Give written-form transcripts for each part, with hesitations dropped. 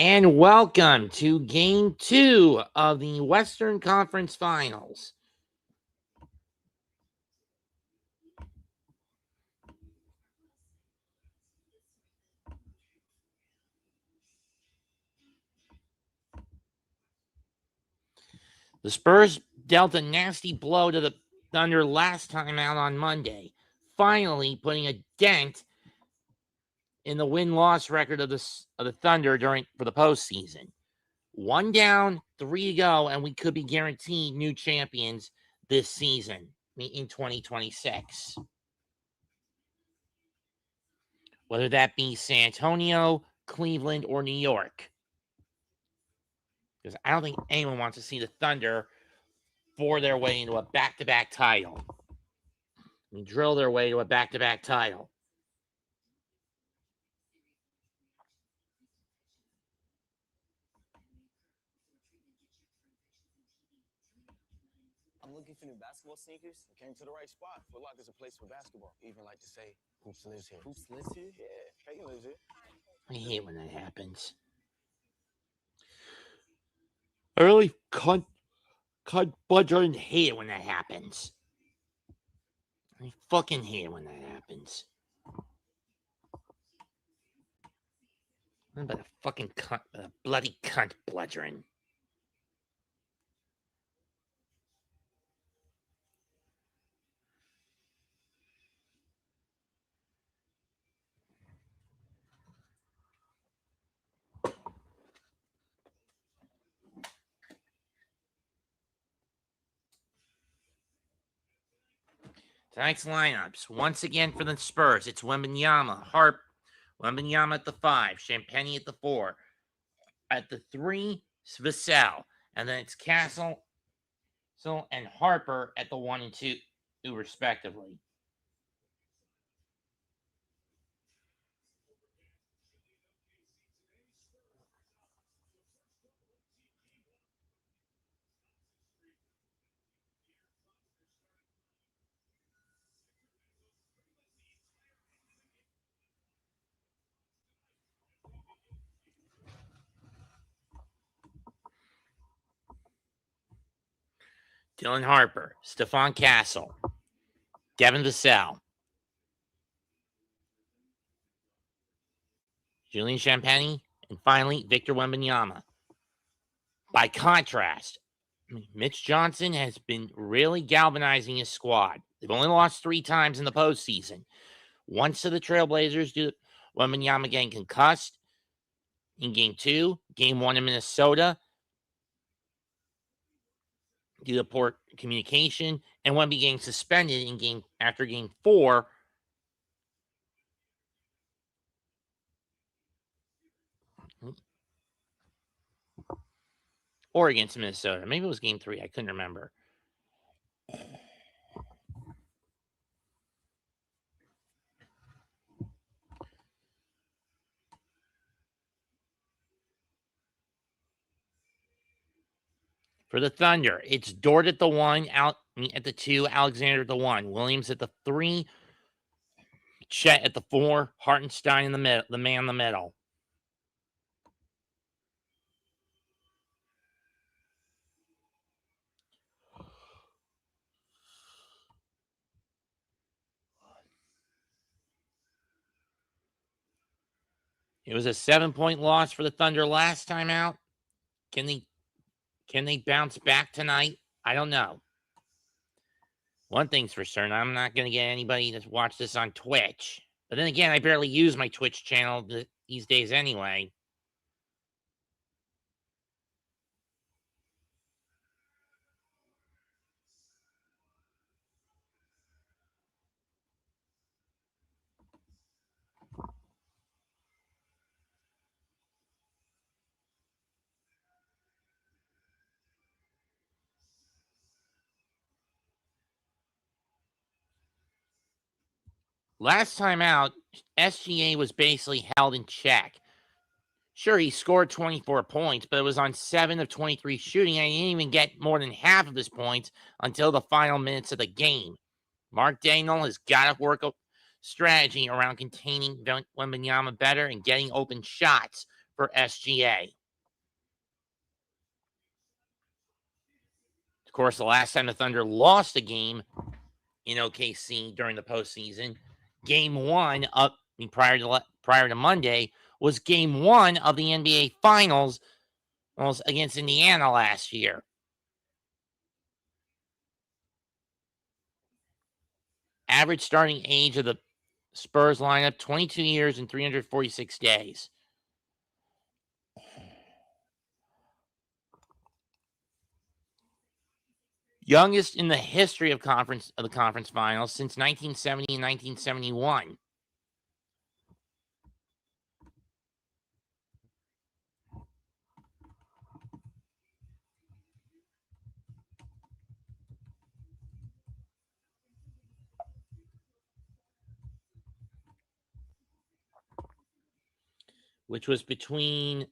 And welcome to Game 2 of the Western Conference Finals. The Spurs dealt a nasty blow to the Thunder last time out on Monday, finally putting a dent in the win-loss record of the Thunder for the postseason. 1 down, 3 to go, and we could be guaranteed new champions this season in 2026. Whether that be San Antonio, Cleveland, or New York. Because I don't think anyone wants to see the Thunder for their way into a back-to-back title. Drill their way to a back-to-back title. I'm looking for new basketball sneakers. I came to the right spot. Foot Locker's a place for basketball. Even like to say, Hoops lives here. Hoops lives here? Yeah, Peyton lives here. I hate when that happens. I really can't budger and hate it when that happens. I fucking hate it when that happens. But a fucking cunt, a bloody cunt bludgeon. Tonight's lineups, once again for the Spurs, it's Wembanyama, Wembanyama at the 5, Champagny at the 4. At the 3, Vassell. And then it's Castle and Harper at the 1 and 2, respectively. Dylan Harper, Stephon Castle, Devin Vassell, Julian Champagny, and finally, Victor Wembanyama. By contrast, Mitch Johnson has been really galvanizing his squad. They've only lost 3 times in the postseason. Once to the Trailblazers due to Wembanyama getting concussed in Game 2, Game 1 in Minnesota due to poor communication, and Wemby getting suspended after Game 4 or against Minnesota. Maybe it was Game 3. I couldn't remember. For the Thunder, it's Dort at the 1, at the 2, Alexander at the 1, Williams at the 3, Chet at the 4, Hartenstein in the man in the middle. It was a 7-point loss for the Thunder last time out. Can they bounce back tonight? I don't know. One thing's for certain, I'm not going to get anybody to watch this on Twitch. But then again, I barely use my Twitch channel these days anyway. Last time out, SGA was basically held in check. Sure, he scored 24 points, but it was on 7 of 23 shooting, and he didn't even get more than half of his points until the final minutes of the game. Mark Daigneault has got to work a strategy around containing Wembanyama better and getting open shots for SGA. Of course, the last time the Thunder lost a game in OKC during the postseason, game one up prior to Monday was game one of the NBA Finals against Indiana last year. Average starting age of the Spurs lineup, 22 years and 346 days. Youngest in the history of the conference finals since 1970 and 1971. Which was between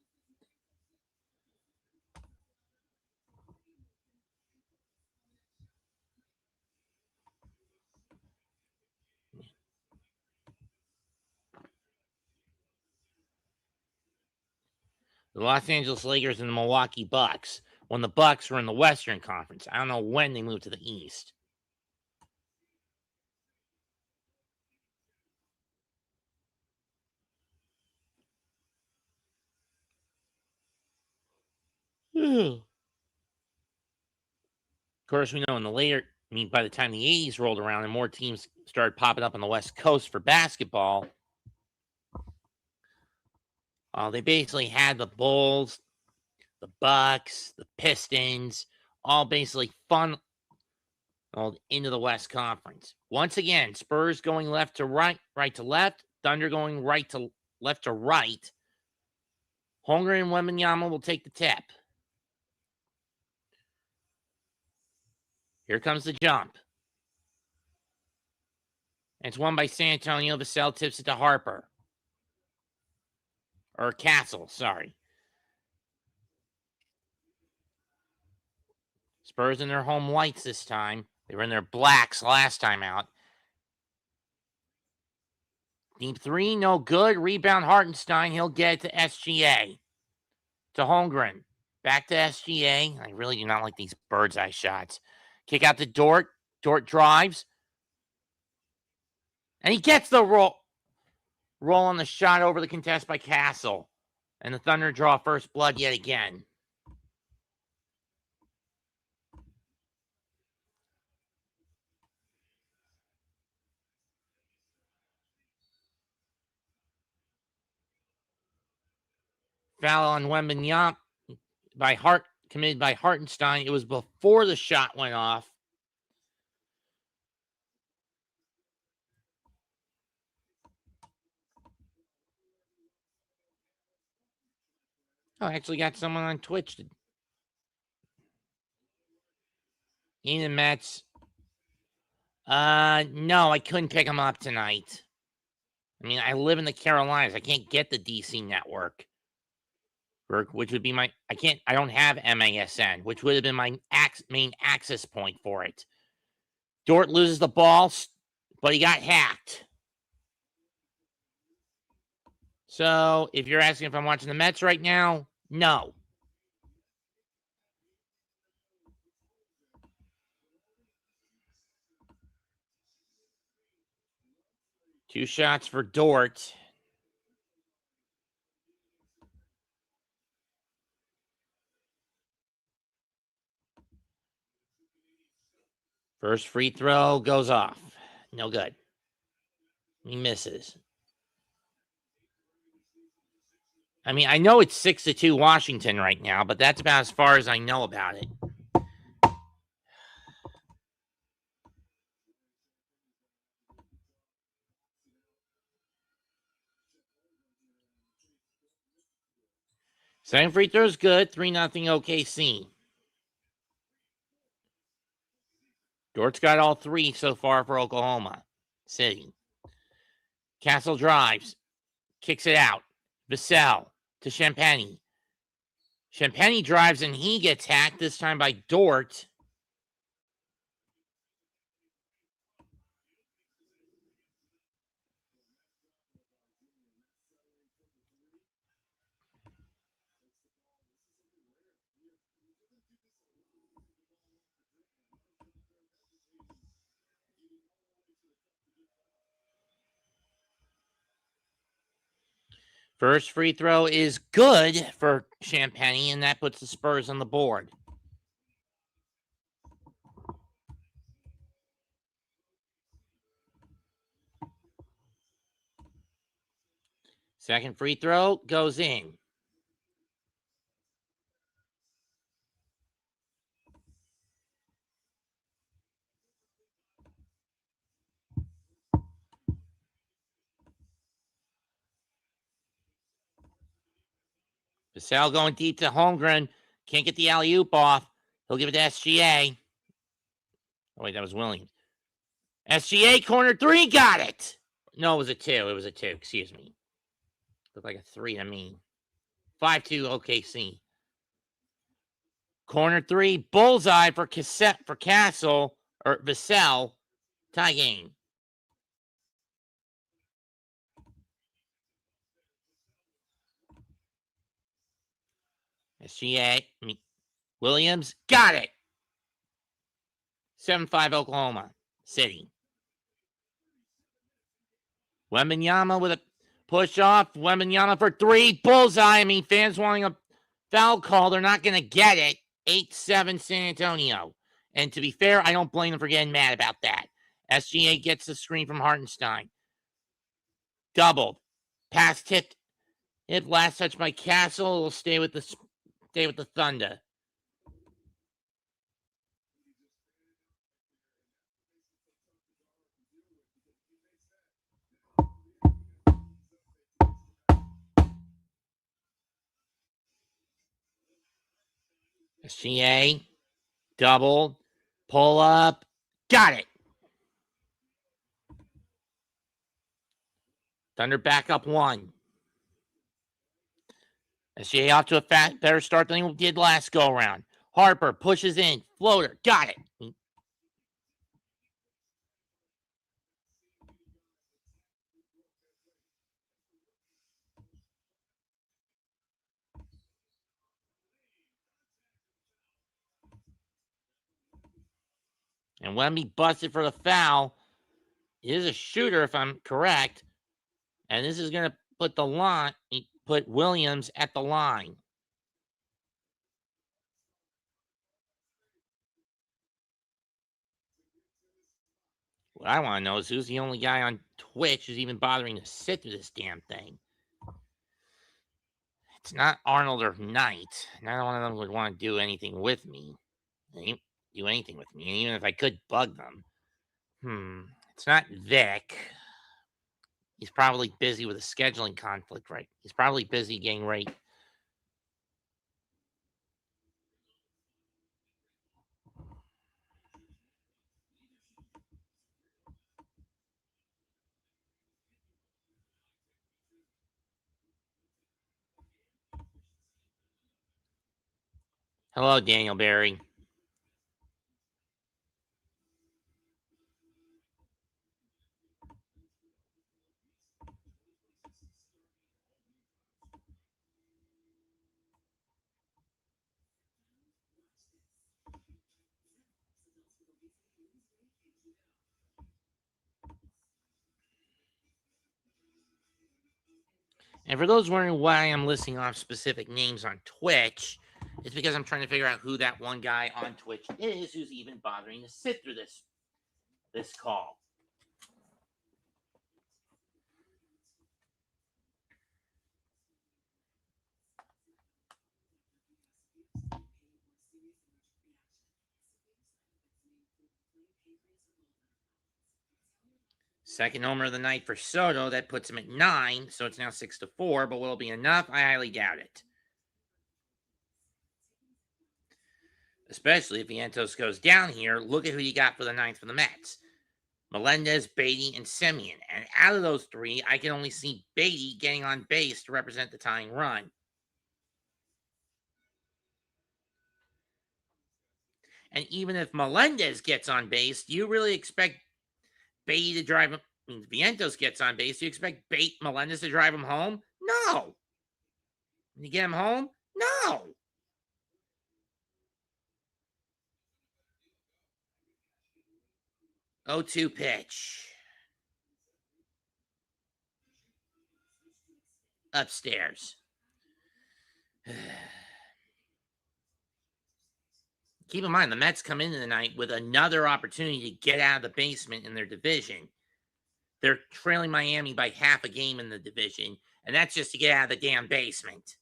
the Los Angeles Lakers and the Milwaukee Bucks when the Bucks were in the Western Conference. I don't know when they moved to the East. Of course, we know by the time the 80s rolled around and more teams started popping up on the West Coast for basketball, they basically had the Bulls, the Bucks, the Pistons, all basically funneled into the West Conference. Once again, Spurs going left to right, right to left, Thunder going left to right. Holmgren and Wembanyama will take the tip. Here comes the jump. And it's won by San Antonio. Vassell tips it to Harper. Or Castle, sorry. Spurs in their home whites this time. They were in their blacks last time out. Deep three, no good. Rebound Hartenstein. He'll get it to SGA. To Holmgren. Back to SGA. I really do not like these bird's eye shots. Kick out to Dort. Dort drives. And he gets the roll on the shot over the contest by Castle. And the Thunder draw first blood yet again. Foul on Wembanyama committed by Hartenstein. It was before the shot went off. Oh, I actually got someone on Twitch. Ian Metz. No, I couldn't pick him up tonight. I mean, I live in the Carolinas. I can't get the DC network. Which would be I don't have MASN, which would have been my main access point for it. Dort loses the ball, but he got hacked. So, if you're asking if I'm watching the Mets right now, no. Two shots for Dort. First free throw goes off. No good. He misses. I mean, I know it's 6-2 Washington right now, but that's about as far as I know about it. Second free throw is good. 3-0 OKC. Dort's got all three so far for Oklahoma City. Castle drives. Kicks it out. Vassell to Champagny. Champagny drives and he gets hacked, this time by Dort. First free throw is good for Champagne, and that puts the Spurs on the board. Second free throw goes in. Vassell going deep to Holmgren. Can't get the alley-oop off. He'll give it to SGA. Oh, wait, that was Williams. SGA, corner three, got it. No, it was a two. It was a two. Excuse me. Looked like a three to me. 5-2 OKC. Corner three, bullseye for Castle, or Vassell. Tie game. SGA, Williams, got it. 7-5 Oklahoma City. Wembanyama with a push off. Wembanyama for three. Bullseye. I mean, fans wanting a foul call. They're not going to get it. 8-7 San Antonio. And to be fair, I don't blame them for getting mad about that. SGA gets the screen from Hartenstein. Doubled. Pass tipped. Hit last touch by Castle. It'll stay with the Thunder. SGA. Doubled. Pull up. Got it. Thunder back up one. SGA off to a better start than he did last go around. Harper pushes in. Floater. Got it. And Wemby busted for the foul. He is a shooter, if I'm correct. And this is going to put Williams at the line. What I want to know is who's the only guy on Twitch who's even bothering to sit through this damn thing. It's not Arnold or Knight. Neither one of them would want to do anything with me. They do anything with me. And even if I could bug them. It's not Vic. He's probably busy with a scheduling conflict, right? He's probably busy getting ready. Hello, Daniel Barry. And for those wondering why I'm listing off specific names on Twitch, it's because I'm trying to figure out who that one guy on Twitch is who's even bothering to sit through this call. Second homer of the night for Soto. That puts him at 9, so it's now 6-4. But will it be enough? I highly doubt it. Especially if Vientos goes down here. Look at who you got for the ninth for the Mets. Melendez, Beatty, and Semien. And out of those three, I can only see Beatty getting on base to represent the tying run. And even if Melendez gets on base, do you really expect Beatty to drive him? I mean, if Vientos gets on base, do you expect Melendez to drive him home? No. Can you get him home? No. Oh, 2 pitch. upstairs. Keep in mind, the Mets come into the night with another opportunity to get out of the basement in their division. They're trailing Miami by half a game in the division, and that's just to get out of the damn basement.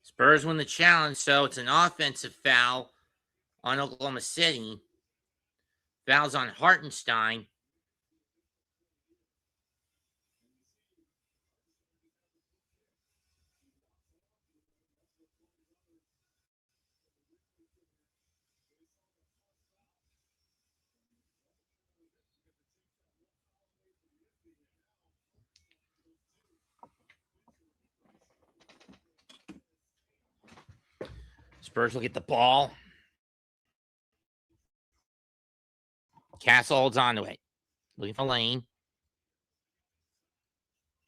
Spurs win the challenge, so it's an offensive foul on Oklahoma City. Fouls on Hartenstein. Spurs will get the ball. Castle holds on to it. Looking for Lane.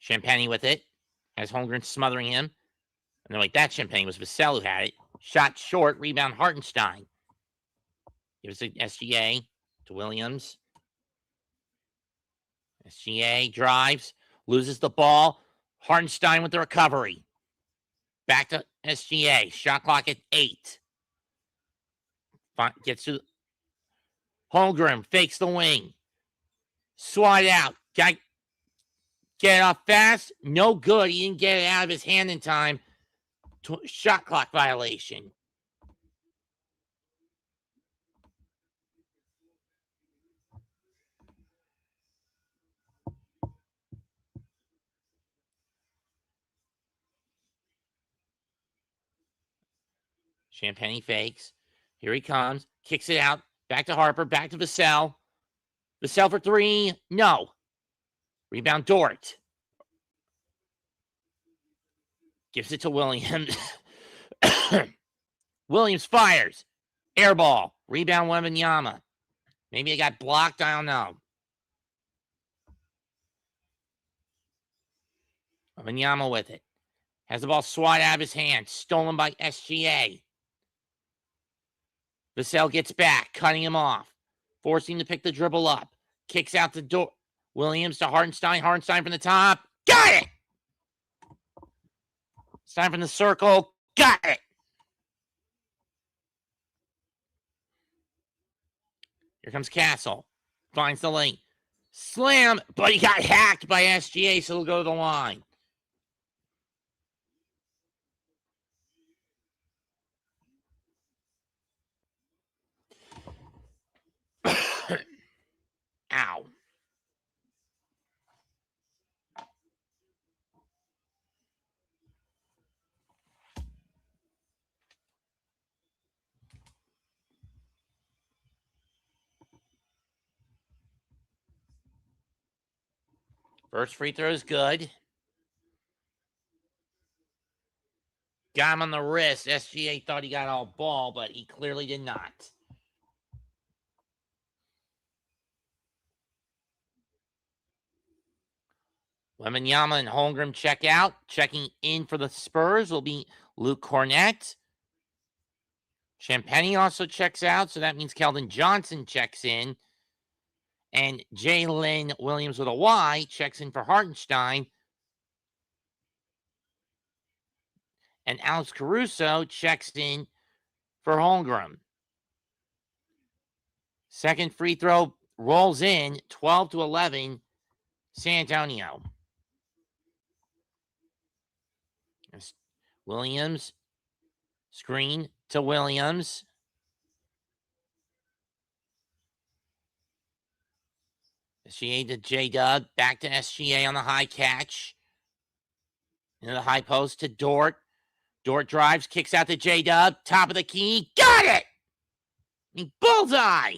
Champagny with it. Has Holmgren smothering him. And they're like, that Champagny was Vassell who had it. Shot short. Rebound Hartenstein. Gives it SGA to Williams. SGA drives. Loses the ball. Hartenstein with the recovery. Back to SGA. Shot clock at 8. Gets to Holmgren. Fakes the wing. Swat out. Got get it off fast. No good. He didn't get it out of his hand in time. Shot clock violation. Champagny fakes. Here he comes. Kicks it out. Back to Harper. Back to Vassell. Vassell for 3. No. Rebound Dort. Gives it to Williams. Williams fires. Air ball. Rebound Wembanyama. Maybe it got blocked. I don't know. Wembanyama with it. Has the ball swat out of his hand. Stolen by SGA. Vassell gets back. Cutting him off. Forcing him to pick the dribble up. Kicks out the door. Williams to Hartenstein. Hartenstein from the top. Got it! It's time from the circle. Got it! Here comes Castle. Finds the lane. Slam, but he got hacked by SGA, so he'll go to the line. Ow. First free throw is good. Got him on the wrist. SGA thought he got all ball, but he clearly did not. Wembanyama and Holmgren check out. Checking in for the Spurs will be Luke Cornett. Champagny also checks out, so that means Keldon Johnson checks in. And Jalen Williams with a Y checks in for Hartenstein. And Alex Caruso checks in for Holmgren. Second free throw rolls in, 12-11, San Antonio. Williams, screen to Williams. SGA to J-Dub. Back to SGA on the high catch. Into the high post to Dort. Dort drives, kicks out to J-Dub. Top of the key. Got it! Bullseye!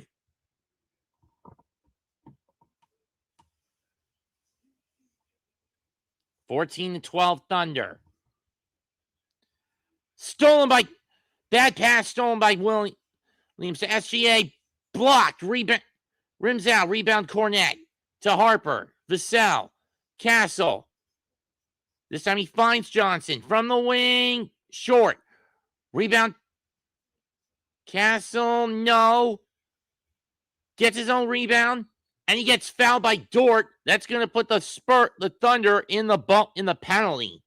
(14-12) Thunder. Stolen by... Bad pass stolen by Williams to SGA. Blocked. Rebound. Rims out. Rebound Cornet to Harper. Vassell. Castle. This time he finds Johnson from the wing. Short. Rebound. Castle. No. Gets his own rebound. And he gets fouled by Dort. That's going to put the Thunder in the penalty.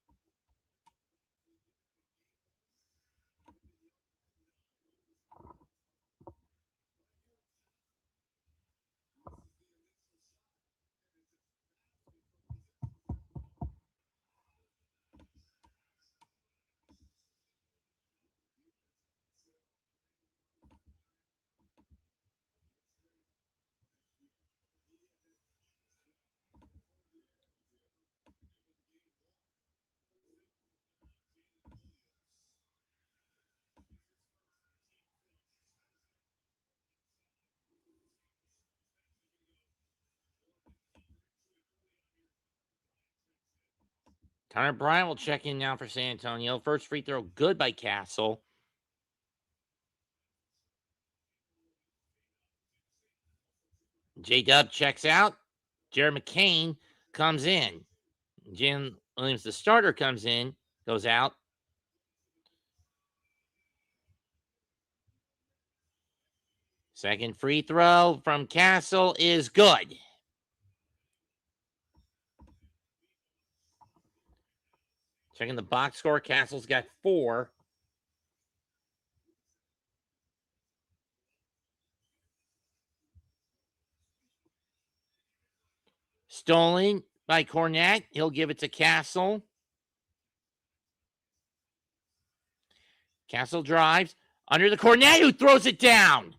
Connor Bryant will check in now for San Antonio. First free throw good by Castle. J-Dub checks out. Jared McCain comes in. Jalen Williams, the starter, comes in, goes out. Second free throw from Castle is good. Checking the box score, Castle's got 4. Stolen by Cornet. He'll give it to Castle. Castle drives under the Cornet, who throws it down.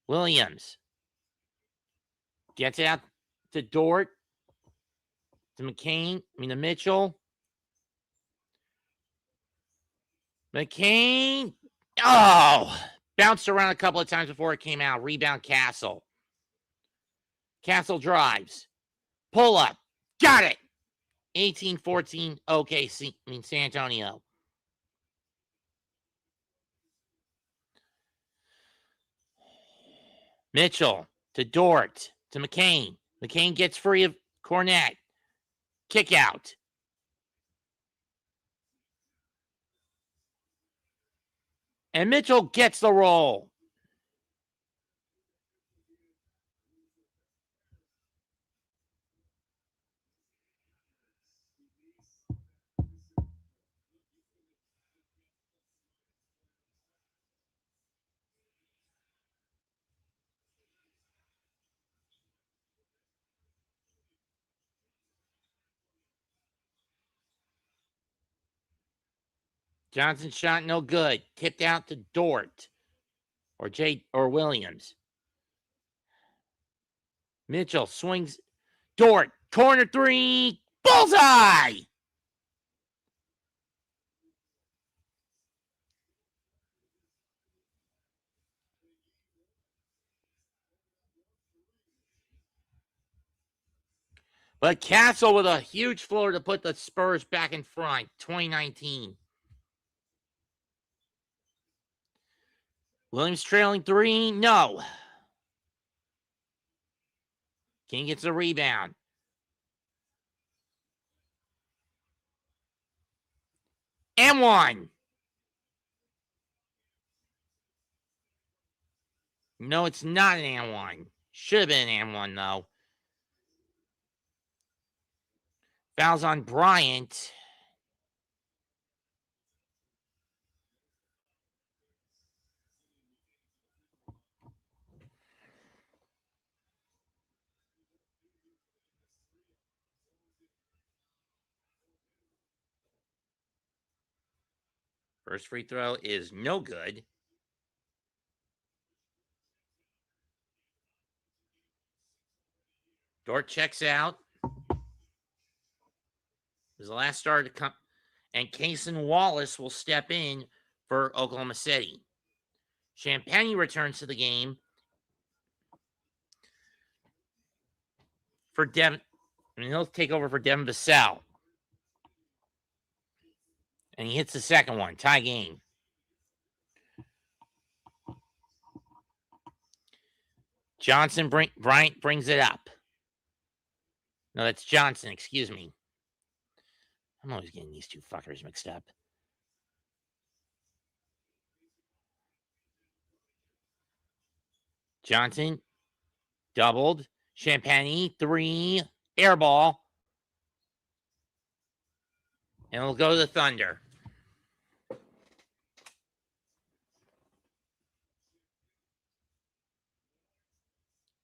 Williams gets it out to Dort, to Mitchell. McCain. Oh, bounced around a couple of times before it came out. Rebound Castle. Castle drives. Pull up. Got it. 18-14 OKC. San Antonio. Mitchell to Dort to McCain. McCain gets free of Cornet. Kick out. And Mitchell gets the roll. Johnson shot no good. Tipped out to Dort or Williams. Mitchell swings. Dort, corner 3, bullseye! But Castle with a huge floater to put the Spurs back in front, 2019. Williams trailing 3, no. King gets a rebound. And 1. No, it's not an and 1. Should have been an and 1, though. Fouls on Bryant. First free throw is no good. Dort checks out. This is the last starter to come. And Cason Wallace will step in for Oklahoma City. Champagne returns to the game for Devin. I mean, he'll take over for Devin Vassell. And he hits the second one. Tie game. Bryant brings it up. No, that's Johnson. Excuse me. I'm always getting these two fuckers mixed up. Johnson doubled. Champagne, 3. Air ball. And it'll go to the Thunder.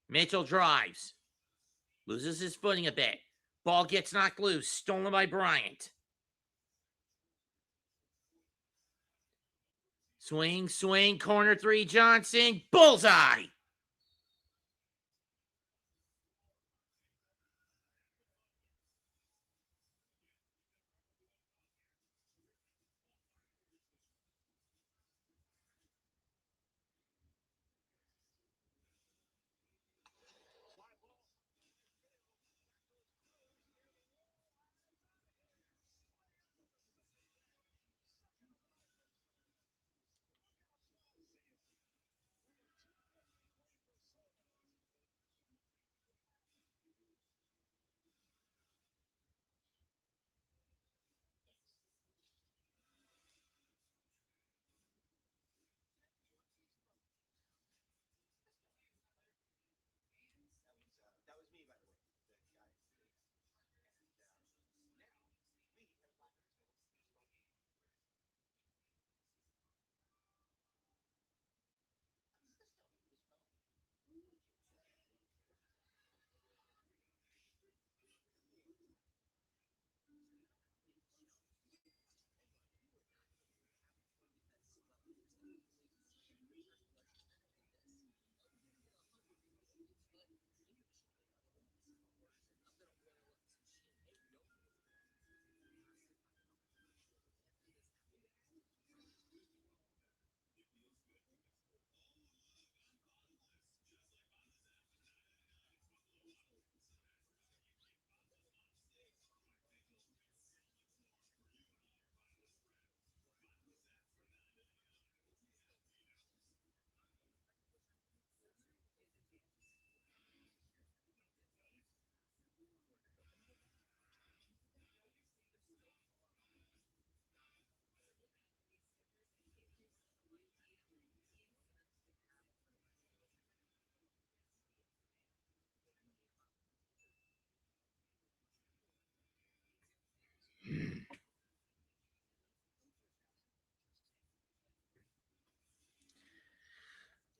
Mitchell drives. Loses his footing a bit. Ball gets knocked loose. Stolen by Bryant. Swing, corner 3, Johnson. Bullseye.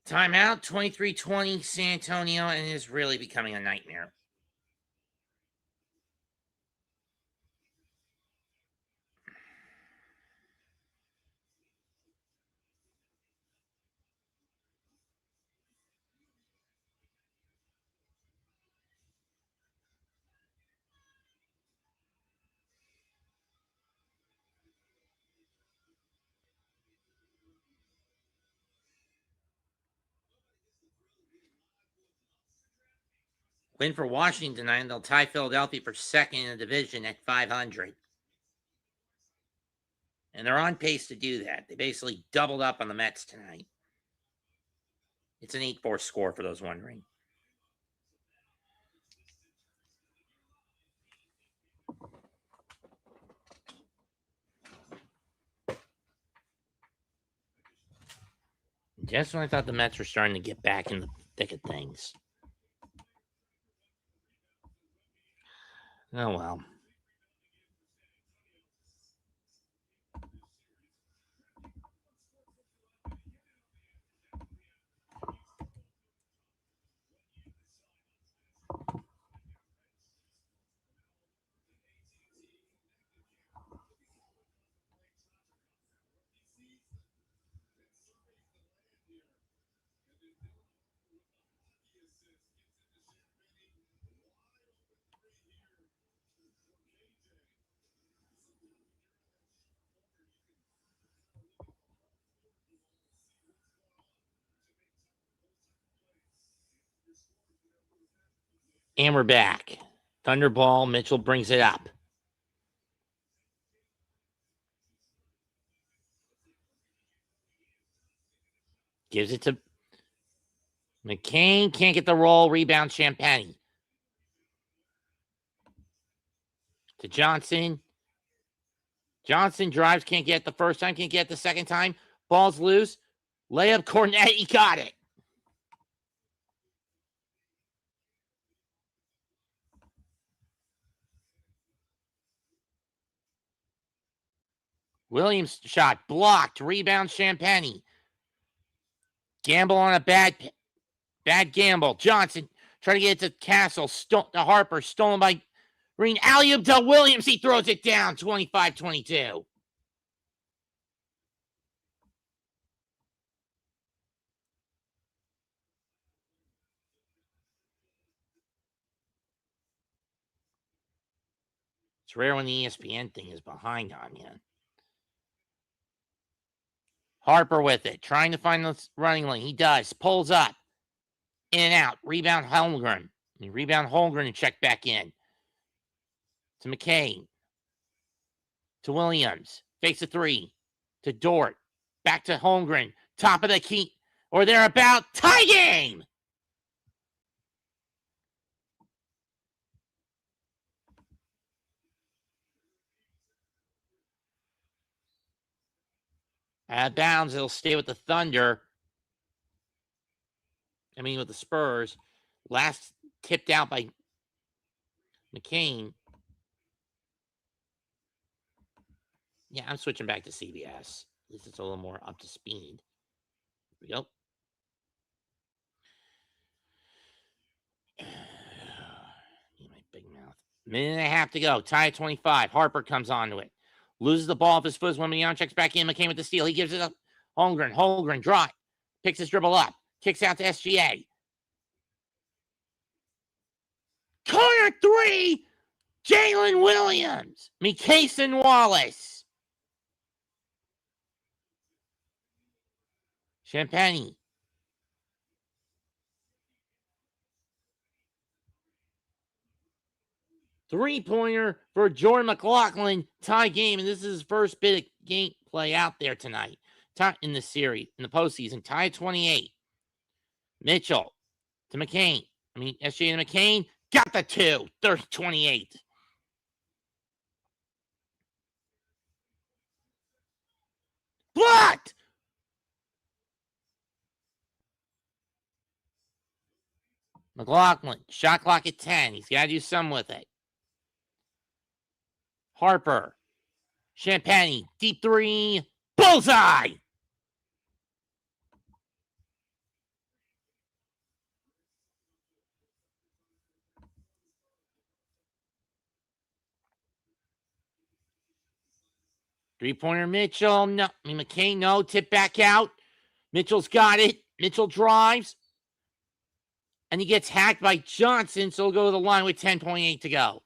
Timeout, 23-20, San Antonio, and it is really becoming a nightmare. Win for Washington tonight, and they'll tie Philadelphia for second in the division at 500. And they're on pace to do that. They basically doubled up on the Mets tonight. It's an 8-4 score for those wondering. Just when I thought the Mets were starting to get back in the thick of things. Oh, well. And we're back. Thunderball. Mitchell brings it up. Gives it to McCain. Can't get the roll. Rebound, Champagnie. To Johnson. Johnson drives. Can't get it the first time. Can't get it the second time. Ball's loose. Layup, Cornetti got it. Williams shot blocked. Rebound, Champagnie. Gamble on a bad gamble. Johnson trying to get it to Castle. To Harper. Stolen by Green. Alley-oop to Williams. He throws it down. 25-22. It's rare when the ESPN thing is behind on you. Harper with it. Trying to find the running lane. He does. Pulls up. In and out. Rebound Holmgren. Rebound Holmgren and check back in. To McCain. To Williams. Fakes a three. To Dort. Back to Holmgren. Top of the key. Or thereabout. Tie game! Out of bounds. It'll stay with the Thunder. With the Spurs. Last tipped out by McCain. Yeah, I'm switching back to CBS. At least it's a little more up to speed. Here we go. My big mouth. Minute and a half to go. Tie at 25. Harper comes onto it. Loses the ball off his foot. Wembanyama checks back in. McCain with the steal. He gives it up. Holmgren. Holmgren drive. Picks his dribble up. Kicks out to SGA. Corner three. Jalen Williams. Cason Wallace. Champagnie. Three-pointer for Jordan McLaughlin. Tie game, and this is his first bit of game play out there tonight. In the series, in the postseason. Tie 28. Mitchell to McCain. SJ to McCain. Got the two. 30-28. Blocked! McLaughlin. Shot clock at 10. He's got to do something with it. Harper. Champagnie. Deep three. Bullseye! Three-pointer Mitchell. No. McCain, no. Tip back out. Mitchell's got it. Mitchell drives. And he gets hacked by Johnson, so he'll go to the line with 10.8 to go.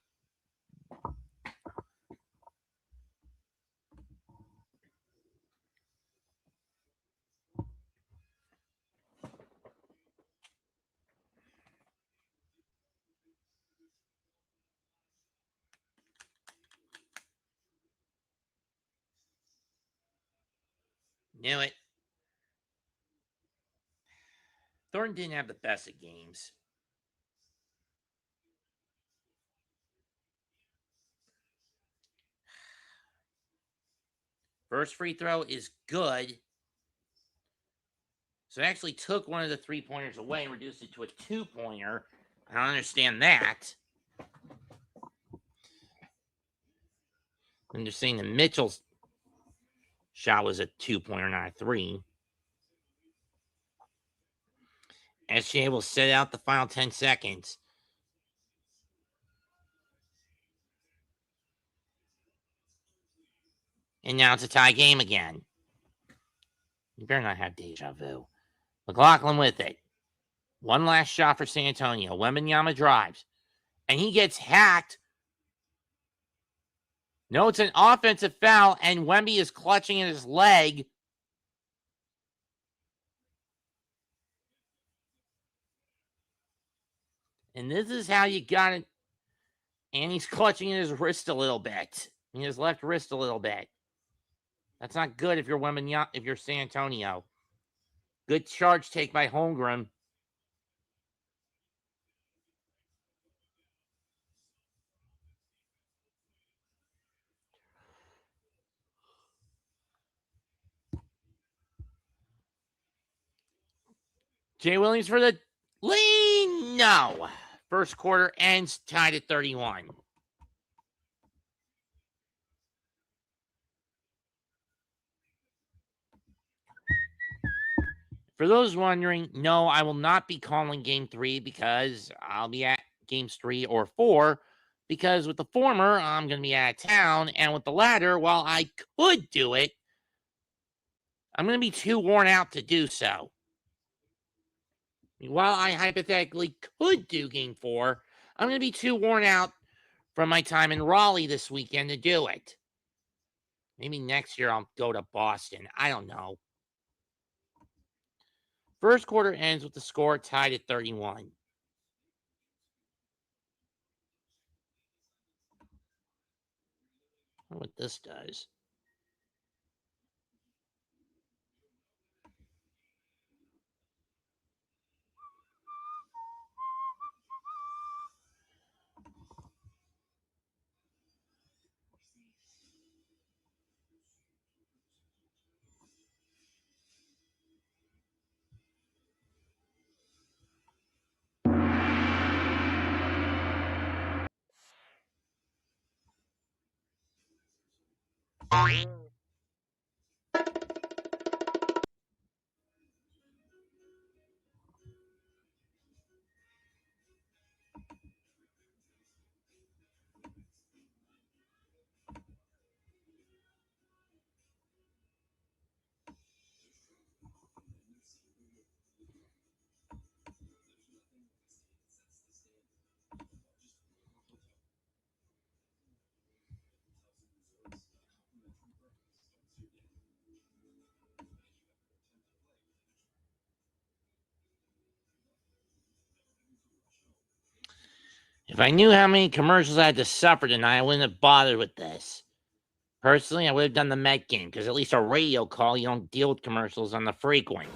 Knew it. Thornton didn't have the best of games. First free throw is good. So it actually took one of the three-pointers away and reduced it to a two-pointer. I don't understand that. And they're saying that Mitchell's shot was a two-pointer, not a three. SGA will sit out the final 10 seconds. And now it's a tie game again. You better not have deja vu. McLaughlin with it. One last shot for San Antonio. Wembanyama drives. And he gets hacked. No, it's an offensive foul, and Wemby is clutching at his leg. And this is how you got it. And he's clutching his wrist a little bit. His left wrist a little bit. That's not good if you're San Antonio. Good charge take by Holmgren. Jay Williams for the lead. No. First quarter ends tied at 31. For those wondering, no, I will not be calling game 3 because I'll be at games 3 or 4. Because with the former, I'm going to be out of town. And with the latter, while I could do it, I'm going to be too worn out to do so. While I hypothetically could do game 4, I'm going to be too worn out from my time in Raleigh this weekend to do it. Maybe next year I'll go to Boston. I don't know. First quarter ends with the score tied at 31. I wonder what this does. If I knew how many commercials I had to suffer tonight, I wouldn't have bothered with this. Personally, I would have done the Met game because at least a radio call, you don't deal with commercials on the frequent.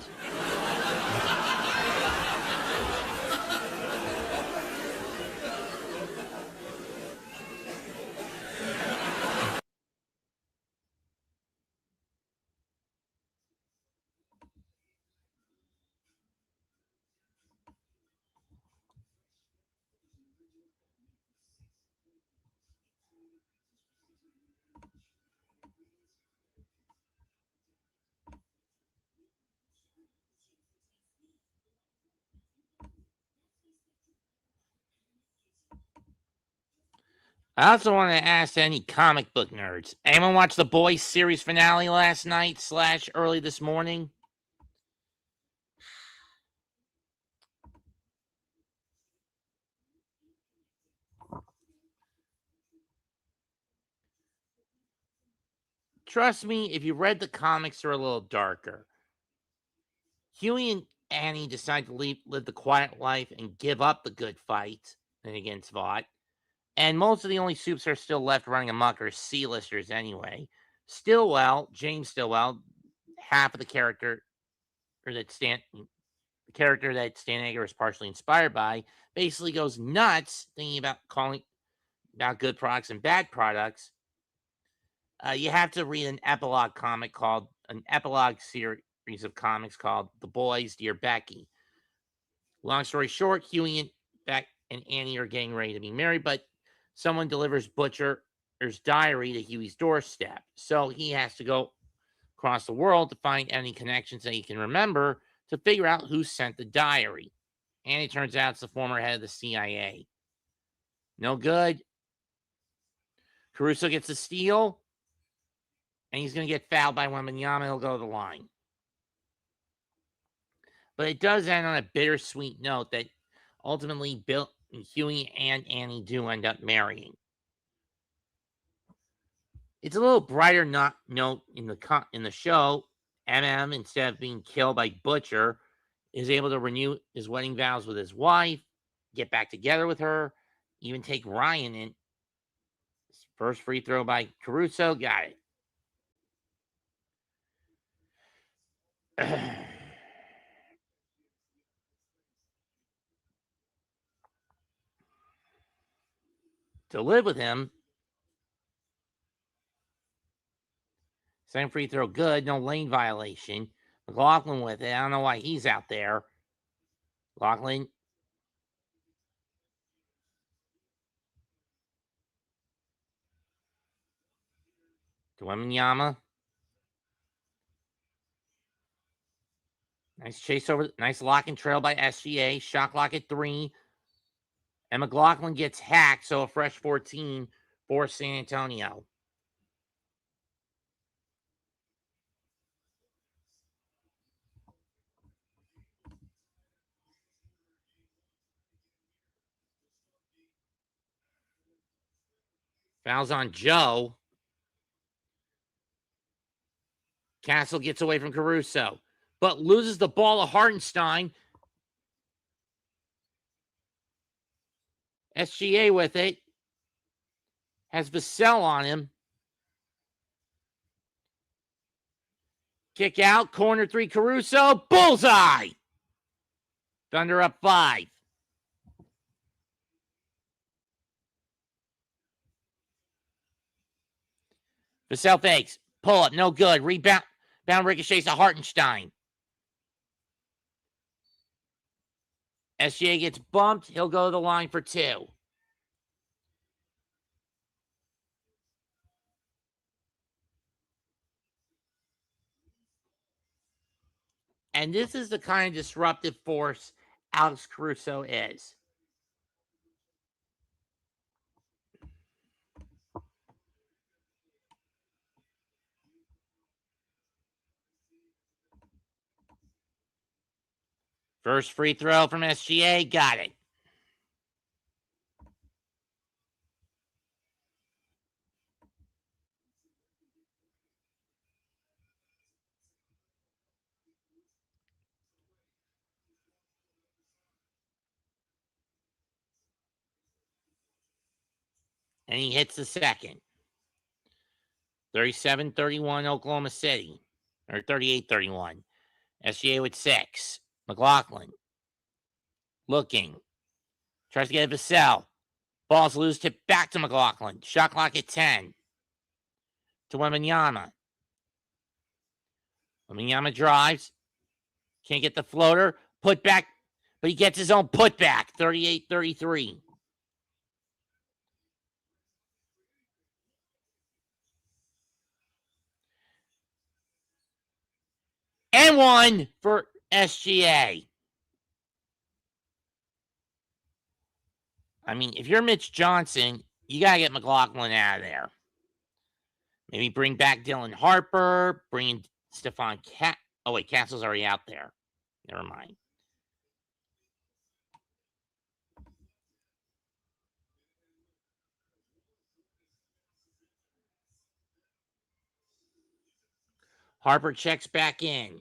I also want to ask any comic book nerds. Anyone watch The Boys series finale last night / early this morning? Trust me, if you read the comics, they're a little darker. Huey and Annie decide to live the quiet life and give up the good fight against Vought. And most of the only soups are still left running amok are C-listers anyway. James Stillwell, half of the character that Stan Egger is partially inspired by, basically goes nuts thinking about calling about good products and bad products. You have to read an epilogue series of comics called The Boys, Dear Becky. Long story short, Huey and Beck and Annie are getting ready to be married, but someone delivers Butcher's diary to Huey's doorstep. So he has to go across the world to find any connections that he can remember to figure out who sent the diary. And it turns out it's the former head of the CIA. No good. Caruso gets a steal, and he's going to get fouled by Wembanyama. He'll go to the line. But it does end on a bittersweet note that ultimately Huey and Annie do end up marrying. It's a little brighter note in the show. Instead of being killed by Butcher, is able to renew his wedding vows with his wife. get back together with her, even take Ryan in. First free throw by Caruso. Got it. To live with him. Second free throw, good. No lane violation. McLaughlin with it. I don't know why he's out there. McLaughlin. To Wembanyama. Nice chase over. Nice lock and trail by SGA. Shot clock at 3. And McLaughlin gets hacked, so a fresh 14 for San Antonio. Fouls on Joe. Castle gets away from Caruso, but loses the ball to Hartenstein. SGA with it. Has Vassell on him. Kick out. Corner 3, Caruso. Bullseye. Thunder up 5. Vassell fakes. Pull up. No good. Rebound. Bound ricochets to Hartenstein. SGA gets bumped. He'll go to the line for 2. And this is the kind of disruptive force Alex Caruso is. First free throw from SGA. Got it. And he hits the second. 37-31 Oklahoma City. Or 38-31. SGA with 6. McLaughlin. Looking. Tries to get a Vassell. Ball's loose. Tip back to McLaughlin. Shot clock at 10. To Wembanyama. Wembanyama drives. Can't get the floater. Put back. But he gets his own putback. 38-33. And 1 for SGA. I mean, if you're Mitch Johnson, you got to get McLaughlin out of there. Maybe bring back Dylan Harper. Bring in Stephon Cat. Oh, wait, Castle's already out there. Never mind. Harper checks back in.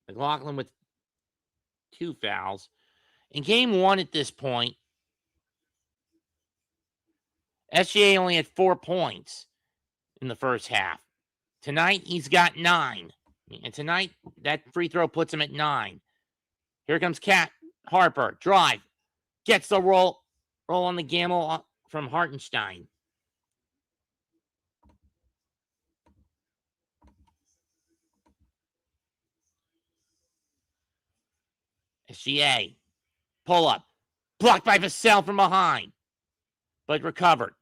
McLaughlin with 2 fouls. In game 1 at this point, SGA only had 4 points in the first half. Tonight, he's got 9. And tonight, that free throw puts him at 9. Here comes Harper. Drive. Gets the roll on the gamble from Hartenstein. SGA. Pull up. Blocked by Vassell from behind. But recovered.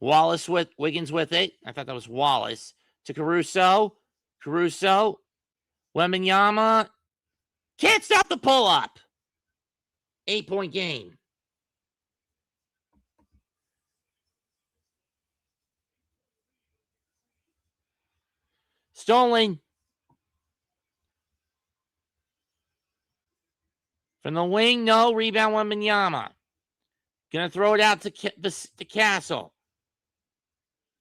Wallace with Wiggins with it. I thought that was Wallace. To Caruso. Caruso. Wembanyama. Can't stop the pull up. 8-point game. Stolen. From the wing, no. Rebound Wembanyama. Gonna throw it out to Castle.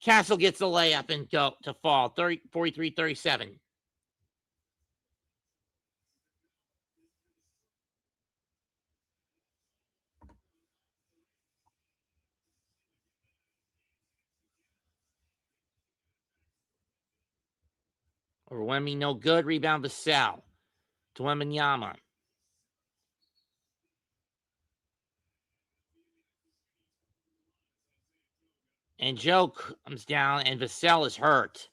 Castle gets the layup and go to fall. 43-37. Over Wemby, no good. Rebound Vassell to Wembanyama. And Joe comes down, and Vassell is hurt.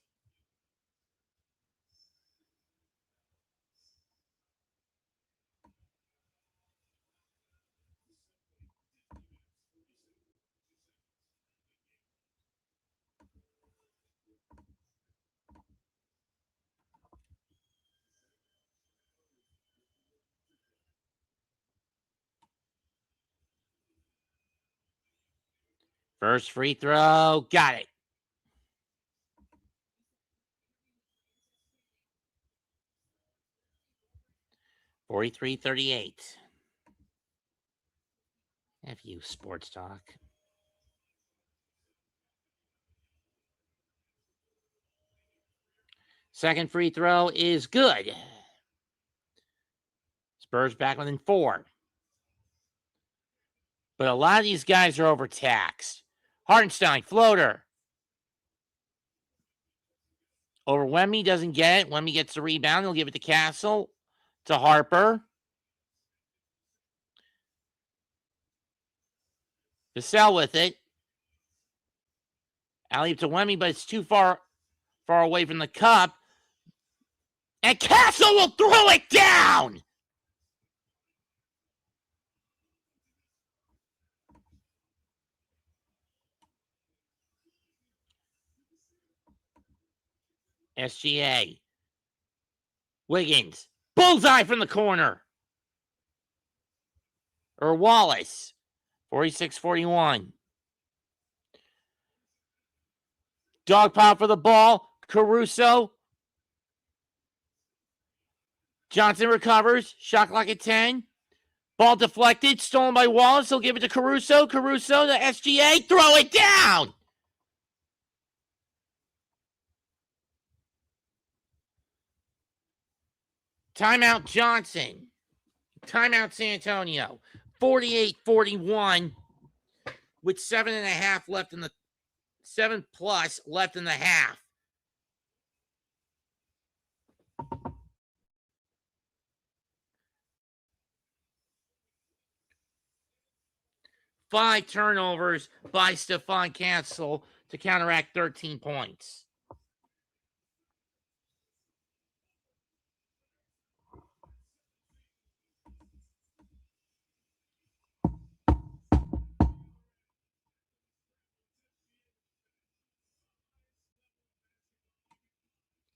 First free throw. Got it. 43-38. F you, sports talk. Second free throw is good. Spurs back within 4. But a lot of these guys are overtaxed. Hartenstein, floater. Over Wemby, doesn't get it. Wemby gets the rebound. He'll give it to Castle. To Harper. Vassell with it. Alley-oop to Wemby, but it's too far away from the cup. And Castle will throw it down! SGA. Wiggins. Bullseye from the corner. Or Wallace. 46-41. Dog pile for the ball. Caruso. Johnson recovers. Shot clock at 10. Ball deflected. Stolen by Wallace. He'll give it to Caruso. Caruso to SGA. Throw it down! Timeout Johnson. Timeout San Antonio. 48-41 with 7.5 left in the 7+ left in the half. Five turnovers by Stephon Castle to counteract 13 points.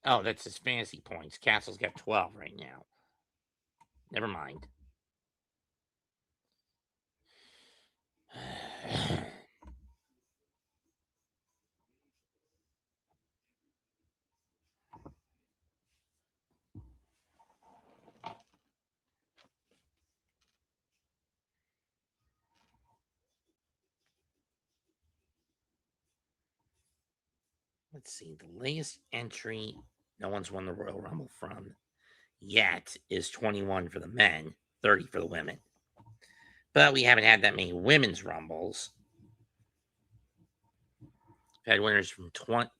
Oh, that's his fantasy points. Castle's got 12 right now. Never mind. Let's see. The latest entry no one's won the Royal Rumble from yet is 21 for the men, 30 for the women. But we haven't had that many women's Rumbles. We've had winners from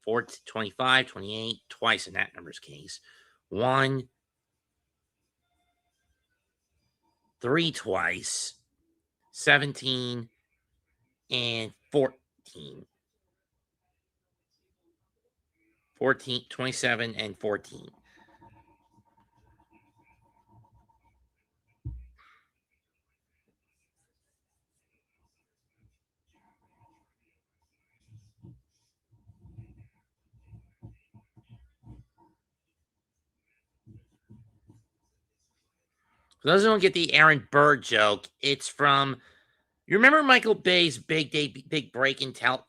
4 to 25, 28, twice in that number's case. 1, 3 twice, 17, and 14. 14, 27, and 14. For those who don't get the Aaron Burr joke, it's from, you remember Michael Bay's big break in film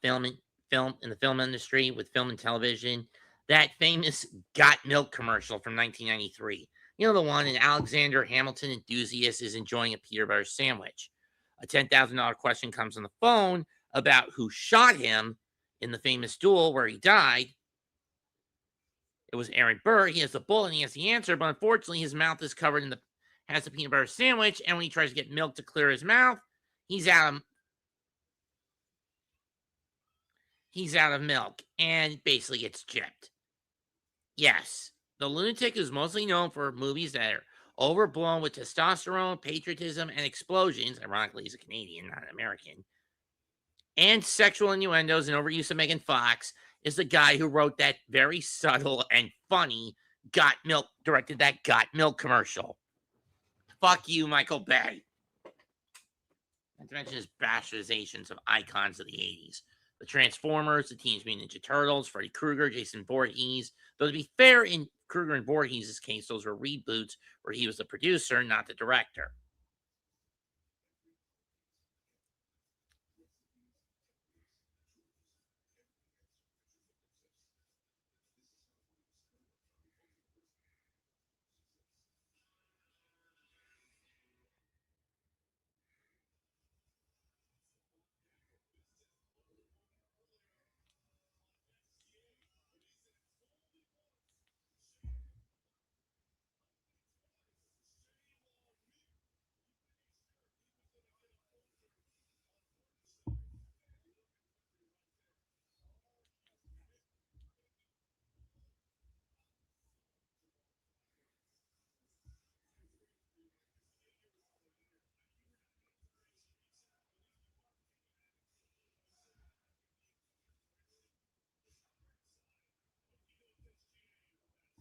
in the film industry with film and television? That famous Got Milk commercial from 1993. You know, the one, an Alexander Hamilton enthusiast is enjoying a peanut butter sandwich. A $10,000 question comes on the phone about who shot him in the famous duel where he died. It was Aaron Burr. He has the bullet and he has the answer, but unfortunately his mouth is covered in has a peanut butter sandwich, and when he tries to get milk to clear his mouth, he's out of milk and basically gets gypped. Yes, The lunatic is mostly known for movies that are overblown with testosterone, patriotism, and explosions. Ironically, he's a Canadian, not an American. And sexual innuendos and overuse of Megan Fox is the guy who wrote that very subtle and funny directed that Got Milk commercial. Fuck you, Michael Bay. Not to mention his bastardizations of icons of the 80s. The Transformers, the Teenage Mutant Ninja Turtles, Freddy Krueger, Jason Voorhees. Though to be fair, in Krueger and Voorhees' case, those were reboots where he was the producer, not the director.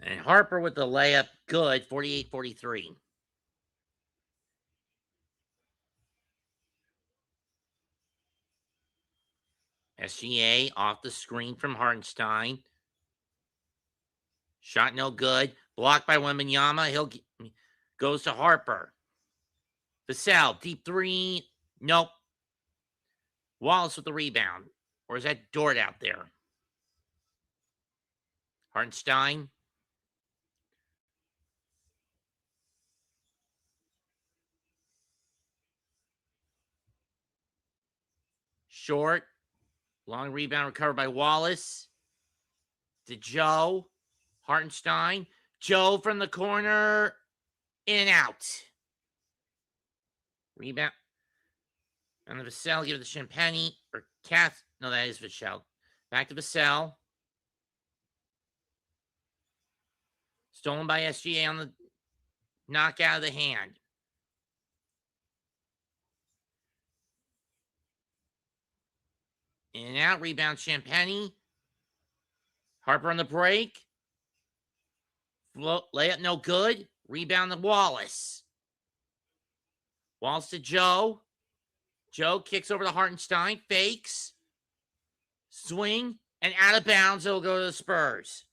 And Harper with the layup, good, 48-43. SGA off the screen from Hartenstein. Shot no good. Blocked by Wembanyama. Goes to Harper. Vassell, deep three. Nope. Wallace with the rebound. Or is that Dort out there? Hartenstein. Short. Long rebound recovered by Wallace. To Joe. Hartenstein. Joe from the corner. In and out. Rebound. And the Vassell give it to Champagny. Or Kath. No, that is Vassell. Back to Vassell. Stolen by SGA on the knock out of the hand. In and out. Rebound Champagny. Harper on the break. Layup no good. Rebound to Wallace. Wallace to Joe. Joe kicks over to Hartenstein. Fakes. Swing. And out of bounds. It'll go to the Spurs.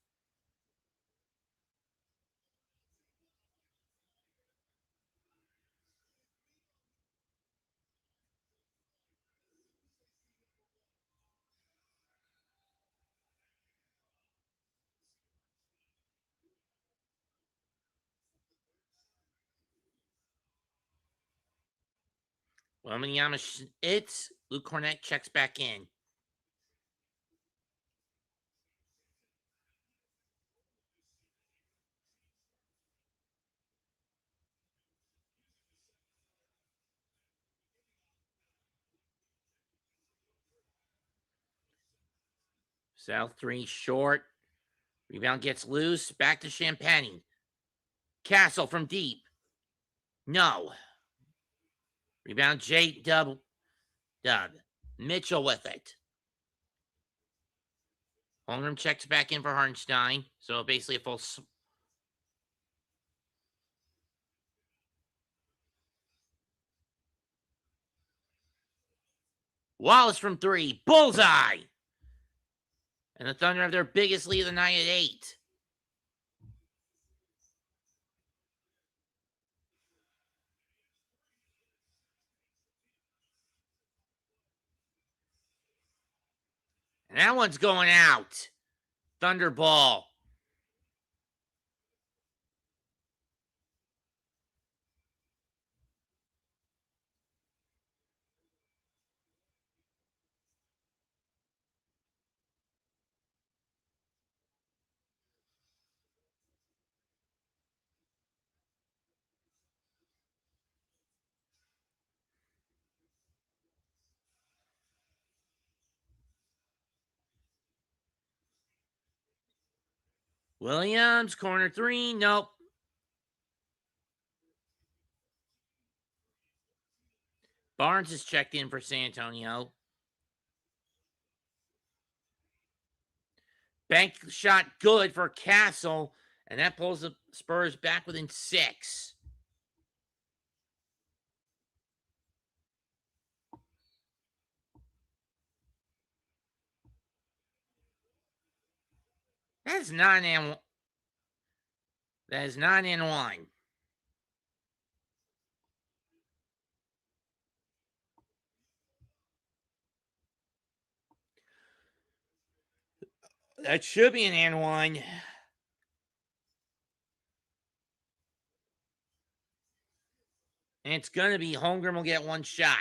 Wembanyama hits. Luke Cornett checks back in. South 3 short. Rebound gets loose. Back to Champagny. Castle from deep. No. Rebound J Dub. Mitchell with it. Holmgren checks back in for Hartenstein. So basically a full. Wallace from 3. Bullseye. And the Thunder have their biggest lead of the night at 8. And that one's going out. Thunder ball. Williams, corner three. Nope. Barnes is checked in for San Antonio. Bank shot good for Castle, and that pulls the Spurs back within 6. That's 9 and 1. That is 9 and 1. That should be an and 1. And it's going to be Holmgren will get one shot.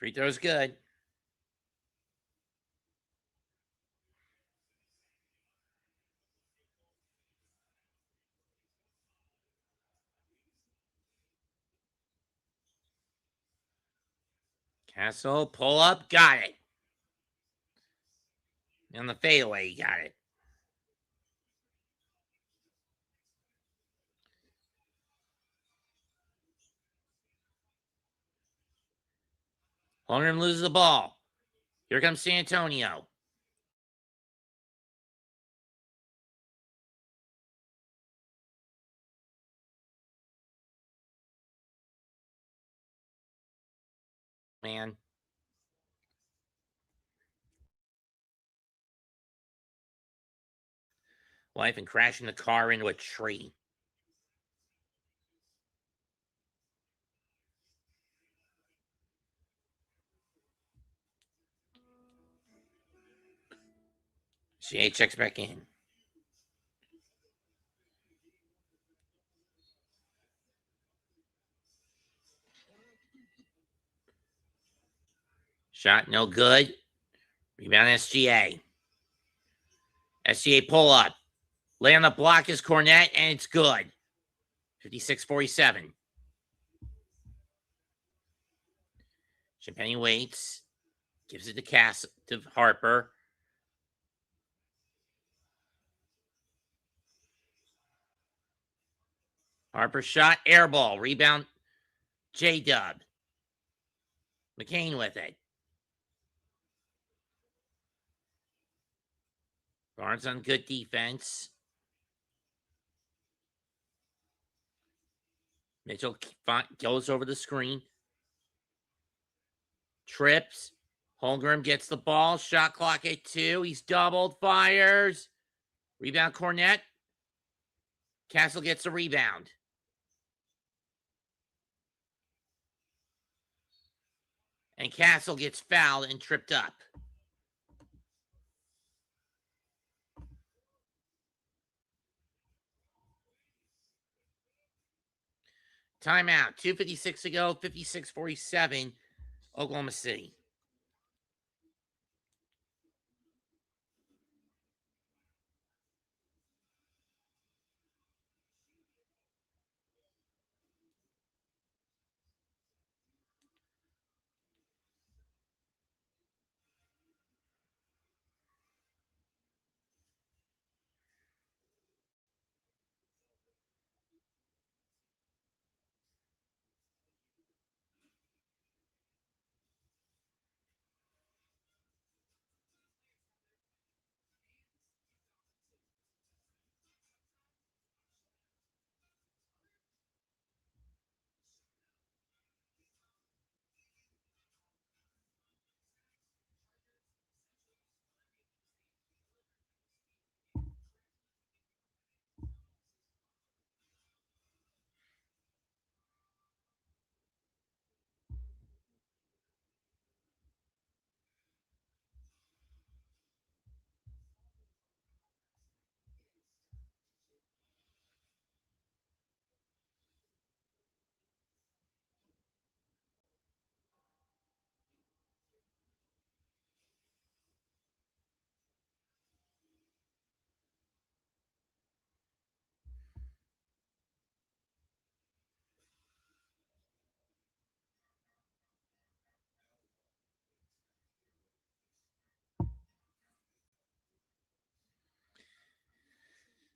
Free throw's good. Castle, pull up, got it. On the fadeaway, he got it. Holmgren loses the ball. Here comes San Antonio. Man. Wife and crashing the car into a tree. CA checks back in. Shot no good. Rebound SGA. SGA pull up. Lay on the block is Cornette, and it's good. 56-47. Champagne waits. Gives it to Harper. Harper shot, air ball. Rebound, J-Dub. McCain with it. Barnes on good defense. Mitchell goes over the screen. Trips. Holmgren gets the ball. Shot clock at 2. He's doubled. Fires. Rebound Cornette. Castle gets the rebound. And Castle gets fouled and tripped up. Timeout. 2:56 to go. 56-47. Oklahoma City.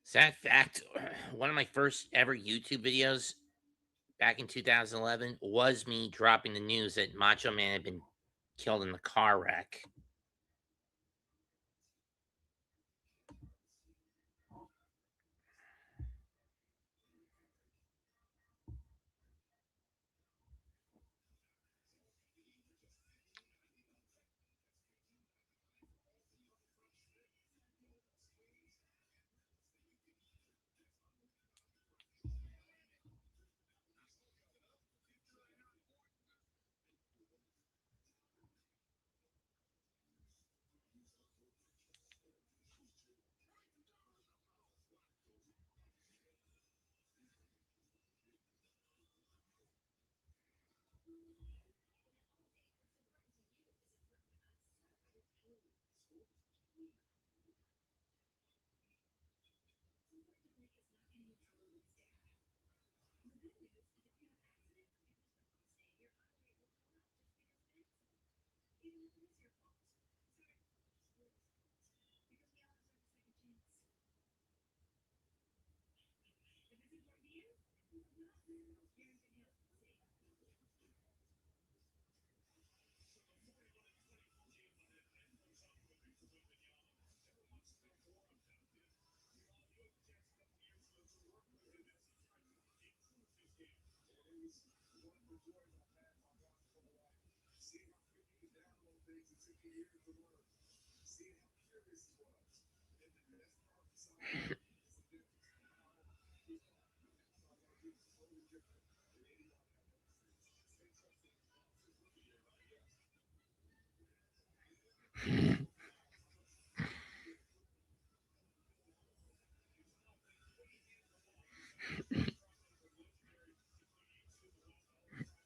Sad fact, one of my first ever YouTube videos back in 2011 was me dropping the news that Macho Man had been killed in the car wreck.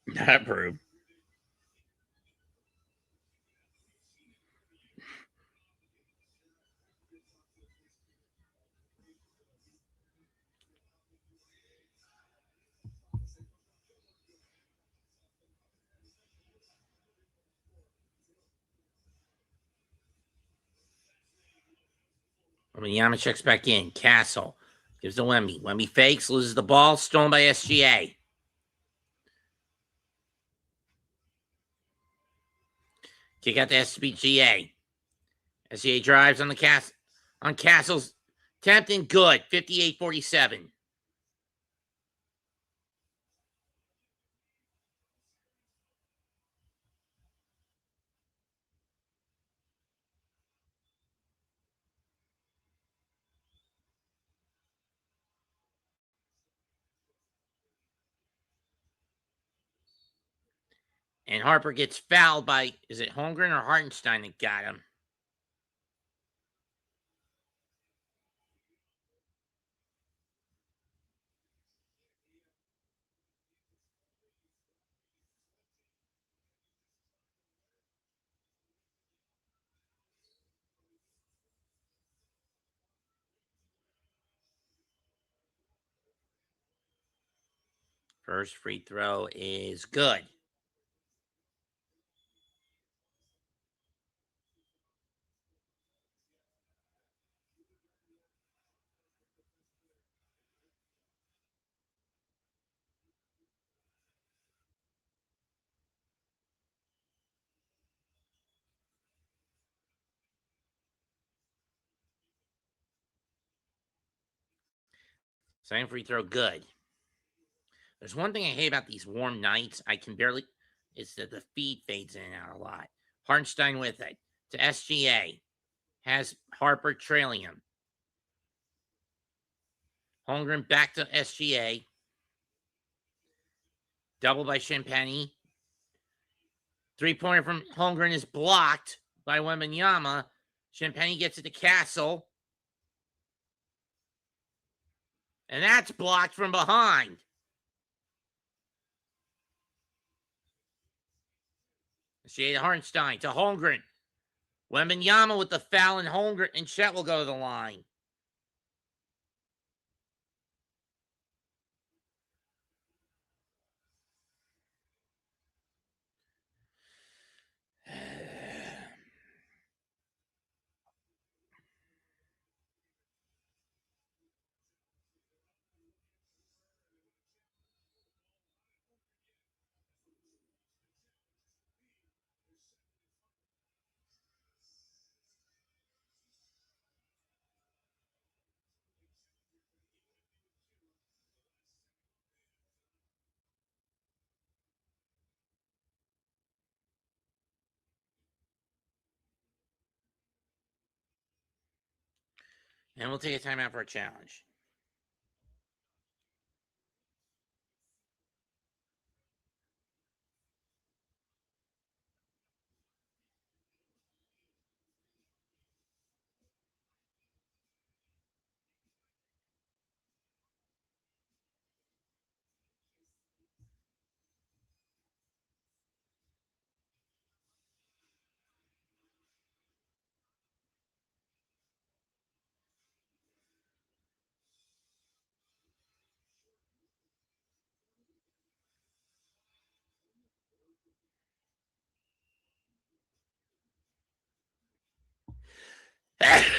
Not approved. Yama checks back in. Castle gives to Wemby. Wemby fakes, loses the ball, stolen by SGA. Kick out to SPGA. SGA drives on Castle's tempting good. 58-47. And Harper gets fouled by, is it Holmgren or Hartenstein that got him? First free throw is good. Second free throw, good. There's one thing I hate about these warm nights. I can barely, it's that the feed fades in and out a lot. Hartenstein with it to SGA. Has Harper trailing him. Holmgren back to SGA. Double by Champagny. Three-pointer from Holmgren is blocked by Wembanyama. Champagny gets it to Castle. And that's blocked from behind. SGA to Hartenstein to Holmgren. Wembanyama with the foul, and Holmgren and Chet will go to the line. And we'll take a timeout for a challenge.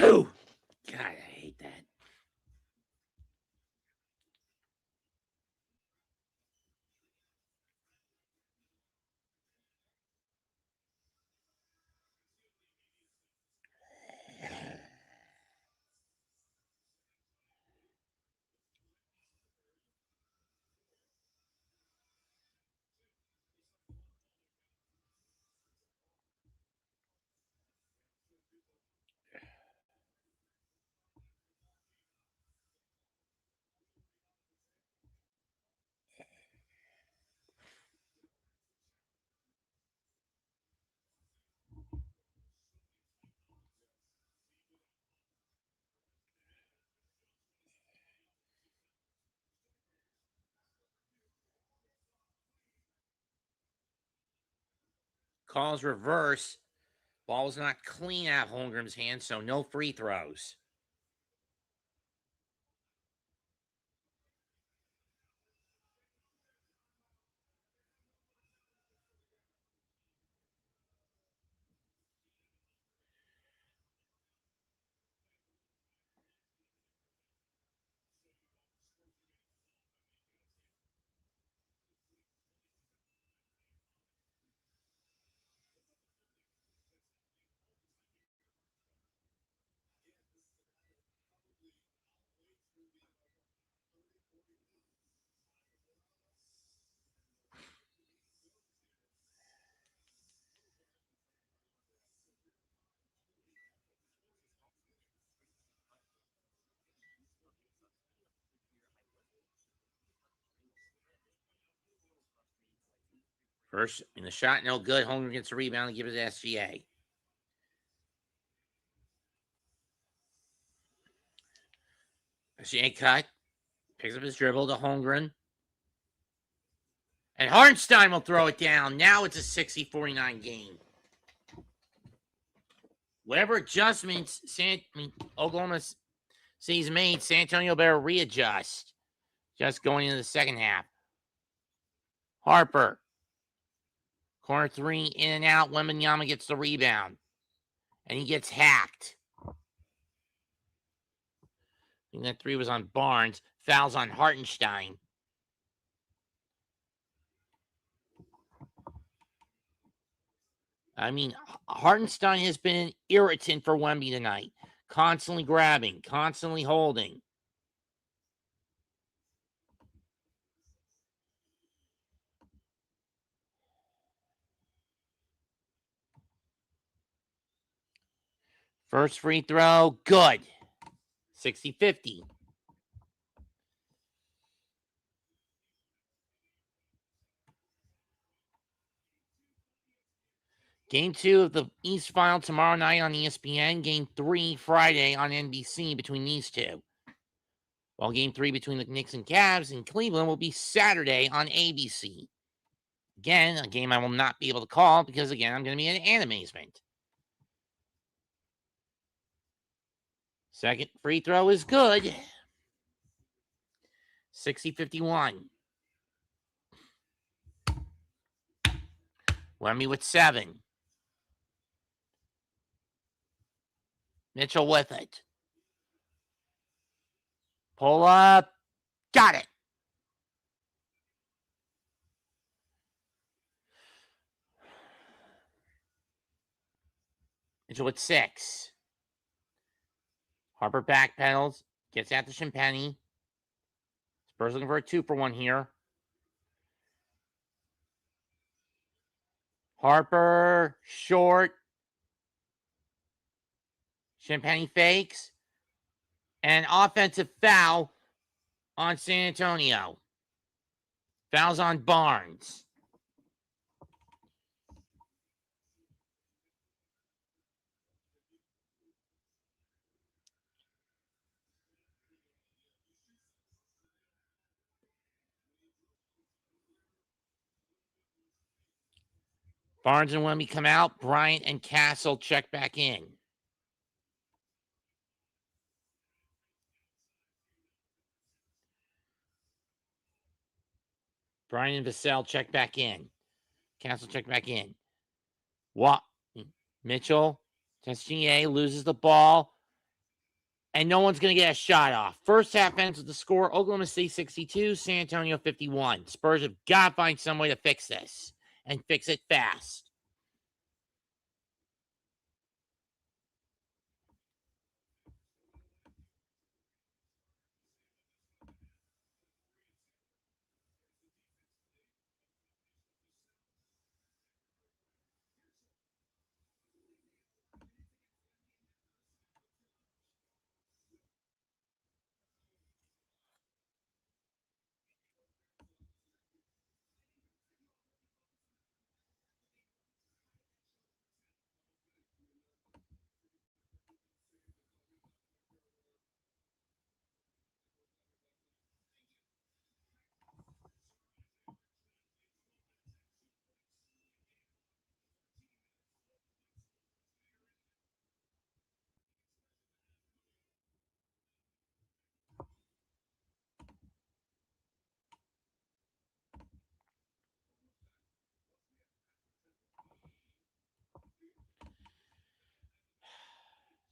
God, I hate that. Calls reverse. Ball was not clean out of Holmgren's hand, so no free throws. First, in the shot, no good. Holmgren gets a rebound and gives it to SGA. SGA cut. Picks up his dribble to Holmgren. And Hartenstein will throw it down. Now it's a 60-49 game. Whatever adjustments Oklahoma City's made, San Antonio better readjust. Just going into the second half. Harper. Corner three, in and out. Wembanyama gets the rebound. And he gets hacked. I think that three was on Barnes. Fouls on Hartenstein. I mean, Hartenstein has been an irritant for Wemby tonight. Constantly grabbing, constantly holding. First free throw, good. 60-50. Game 2 of the East Final tomorrow night on ESPN. Game 3 Friday on NBC between these two. While Game 3 between the Knicks and Cavs in Cleveland will be Saturday on ABC. Again, a game I will not be able to call because, again, I'm going to be in an amazement. Second free throw is good. 60-51. Wemby with 7. Mitchell with it. Pull up. Got it. Mitchell with 6. Harper backpedals. Gets out to Champagny. Spurs looking for a 2-for-1 here. Harper, short. Champagny fakes. And offensive foul on San Antonio. Fouls on Barnes. Barnes and Wemby come out. Bryant and Castle check back in. Bryant and Vassell check back in. Castle check back in. What? Mitchell, SGA loses the ball, and no one's going to get a shot off. First half ends with the score: Oklahoma State 62, San Antonio 51. Spurs have got to find some way to fix this and fix it fast.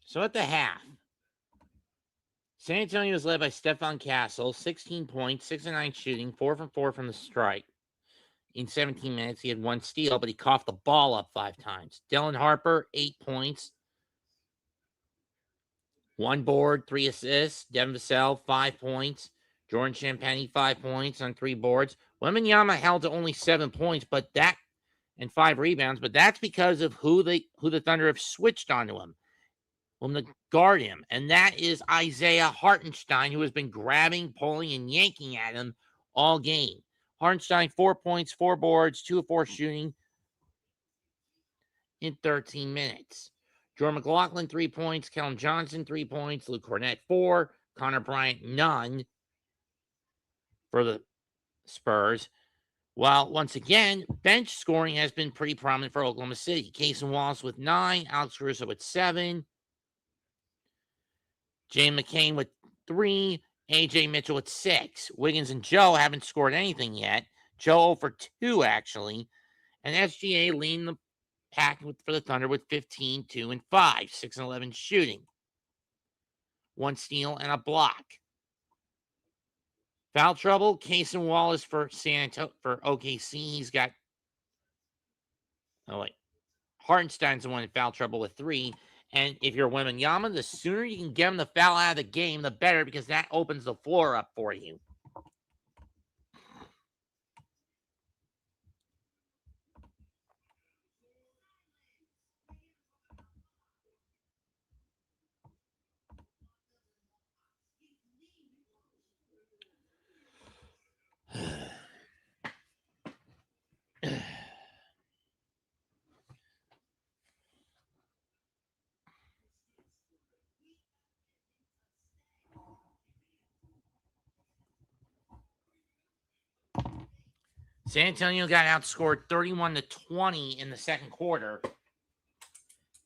So at the half, San Antonio is led by Stephon Castle, 16 points, 6 of 9 shooting, 4 from 4 from the strike. In 17 minutes, he had 1 steal, but he coughed the ball up 5 times. Dylan Harper, 8 points, 1 board, 3 assists. Devin Vassell, 5 points. Jordan Champagny, 5 points on 3 boards. Wembanyama held to only 7 points, and 5 rebounds, but that's because of who the Thunder have switched onto him. To guard him, and that is Isaiah Hartenstein, who has been grabbing, pulling, and yanking at him all game. Hartenstein, 4 points, 4 boards, 2 of 4 shooting in 13 minutes. Jordan McLaughlin, 3 points. Kellen Johnson, 3 points. Luke Cornett, 4. Connor Bryant, none for the Spurs. While, once again, bench scoring has been pretty prominent for Oklahoma City. Cason Wallace with 9. Alex Caruso with 7. Jay McCain with 3. AJ Mitchell with 6. Wiggins and Joe haven't scored anything yet. Joe 0 for 2, actually. And SGA leading the pack for the Thunder with 15, 2, and 5. 6 and 11 shooting. 1 steal and a block. Foul trouble, Cason Wallace for OKC. He's got... Oh, wait. Hartenstein's the one in foul trouble with 3. And if you're Wembanyama, the sooner you can get him the foul out of the game, the better, because that opens the floor up for you. San Antonio got outscored 31-20 in the second quarter.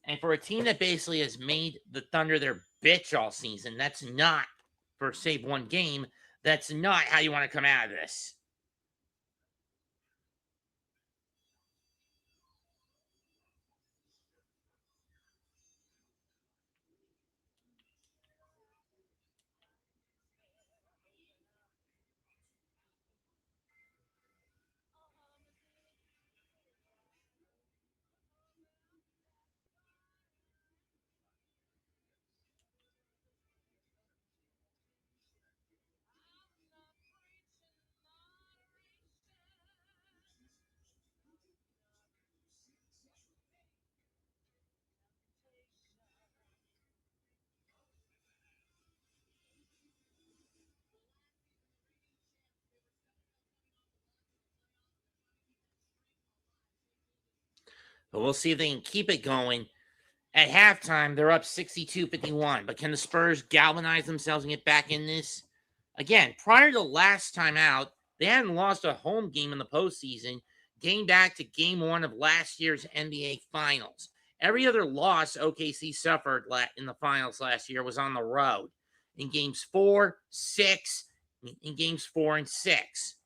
And for a team that basically has made the Thunder their bitch all season, that's not, for save one game, that's not how you want to come out of this. But we'll see if they can keep it going. At halftime, they're up 62-51. But can the Spurs galvanize themselves and get back in this? Again, prior to last time out, they hadn't lost a home game in the postseason, dating back to game one of last year's NBA Finals. Every other loss OKC suffered in the finals last year was on the road in games 4, 6, in games 4 and 6.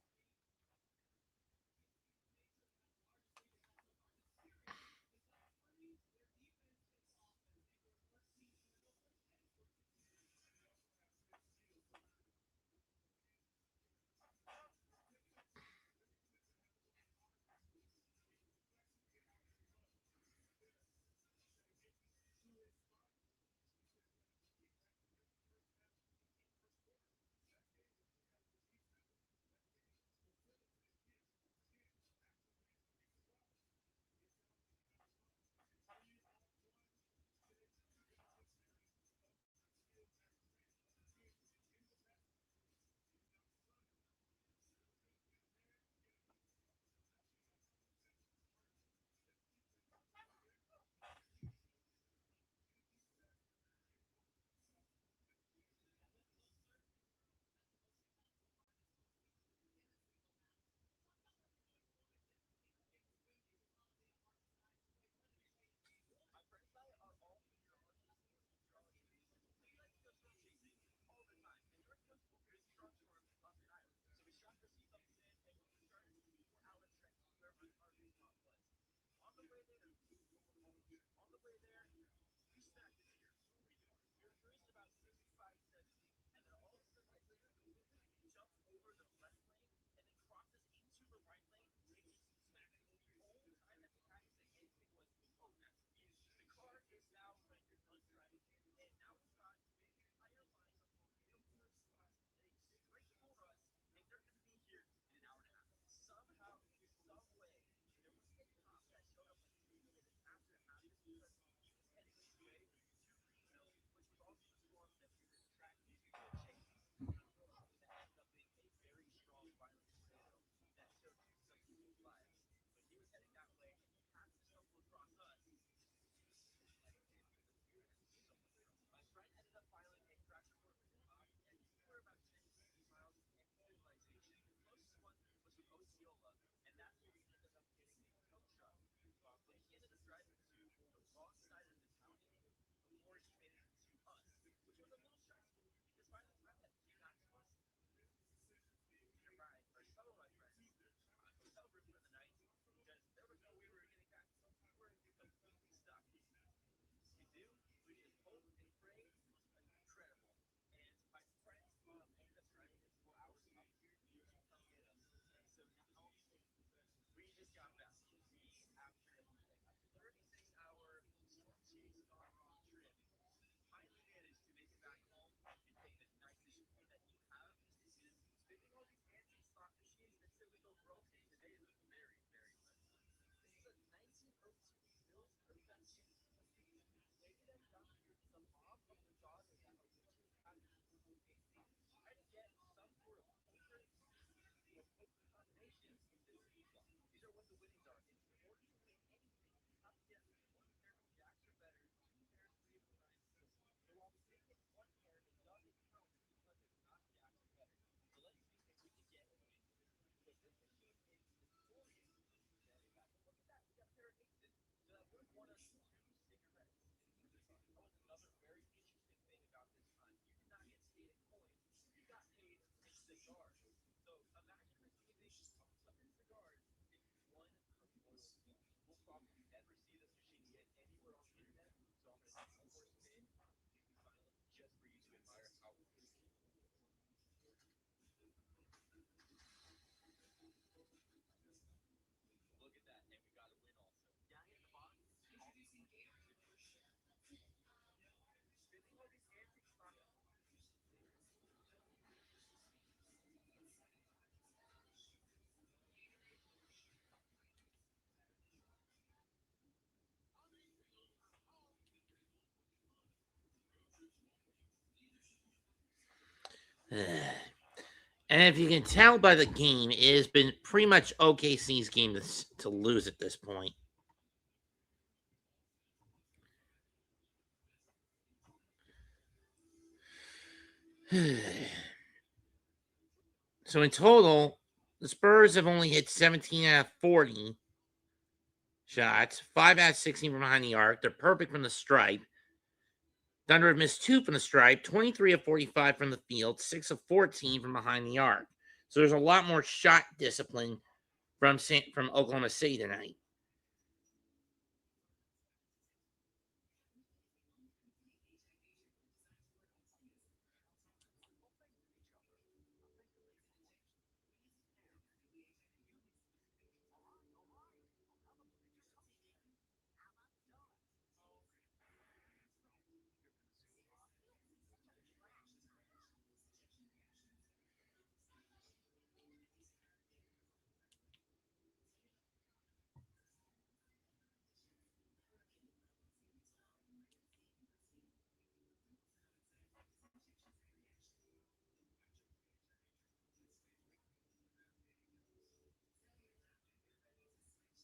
And if you can tell by the game, it has been pretty much OKC's game to lose at this point. So in total, the Spurs have only hit 17 out of 40 shots, 5 out of 16 from behind the arc. They're perfect from the stripe. Thunder have missed 2 from the stripe, 23 of 45 from the field, 6 of 14 from behind the arc. So there's a lot more shot discipline from Oklahoma City tonight.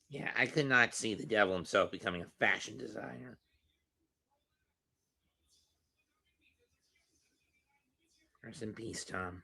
Yeah, I could not see the devil himself becoming a fashion designer. Rest in peace, Tom.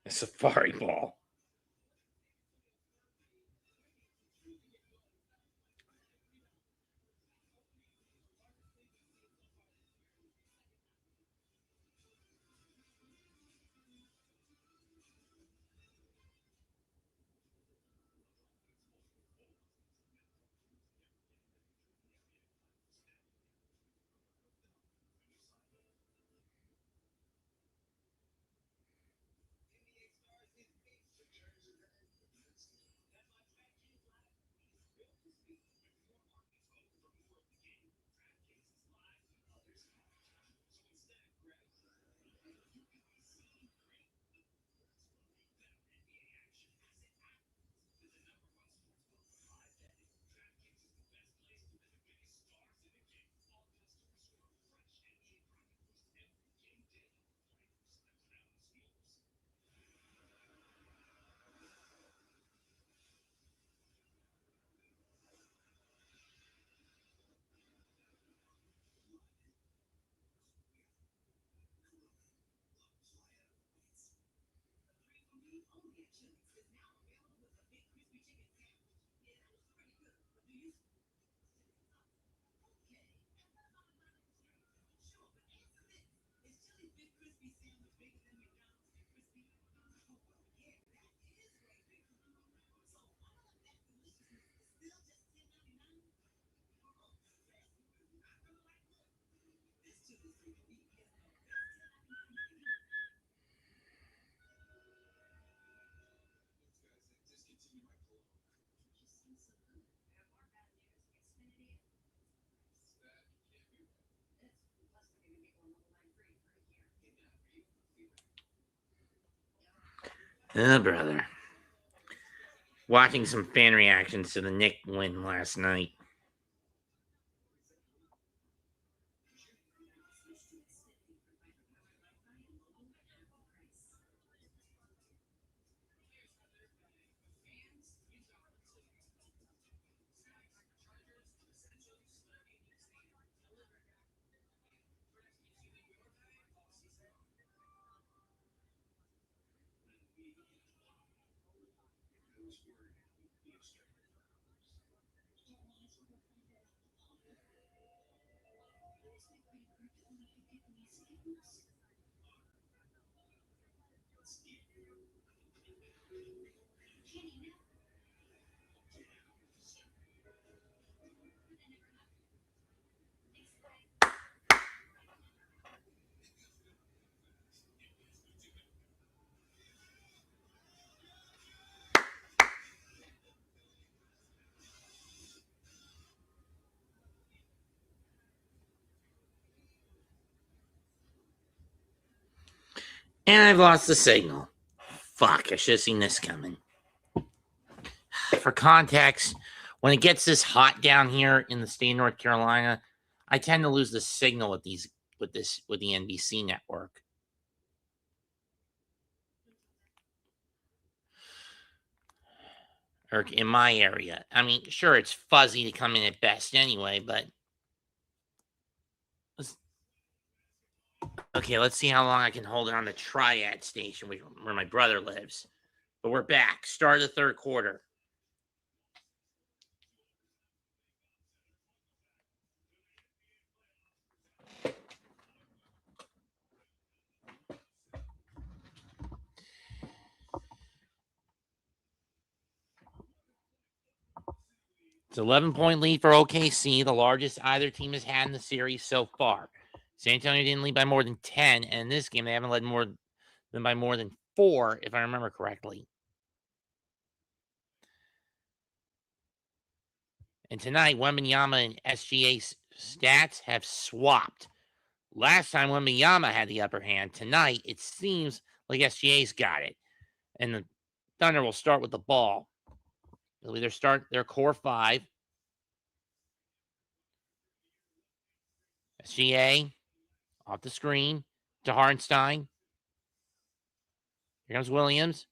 A safari ball. Oh, brother. Watching some fan reactions to the Knick win last night. And I've lost the signal. Fuck, I should have seen this coming. For context, when it gets this hot down here in the state of North Carolina, I tend to lose the signal with the NBC network. Or in my area. I mean, sure, it's fuzzy to come in at best anyway, but okay, let's see how long I can hold it on the Triad station where my brother lives. But we're back. Start of the third quarter. It's an 11-point lead for OKC, the largest either team has had in the series so far. San Antonio didn't lead by more than 10, and in this game, they haven't led more than by more than 4, if I remember correctly. And tonight, Wembanyama and SGA stats have swapped. Last time Wembanyama had the upper hand. Tonight, it seems like SGA's got it. And the Thunder will start with the ball. They'll either start their core 5. SGA off the screen to Hartenstein. Here comes Williams.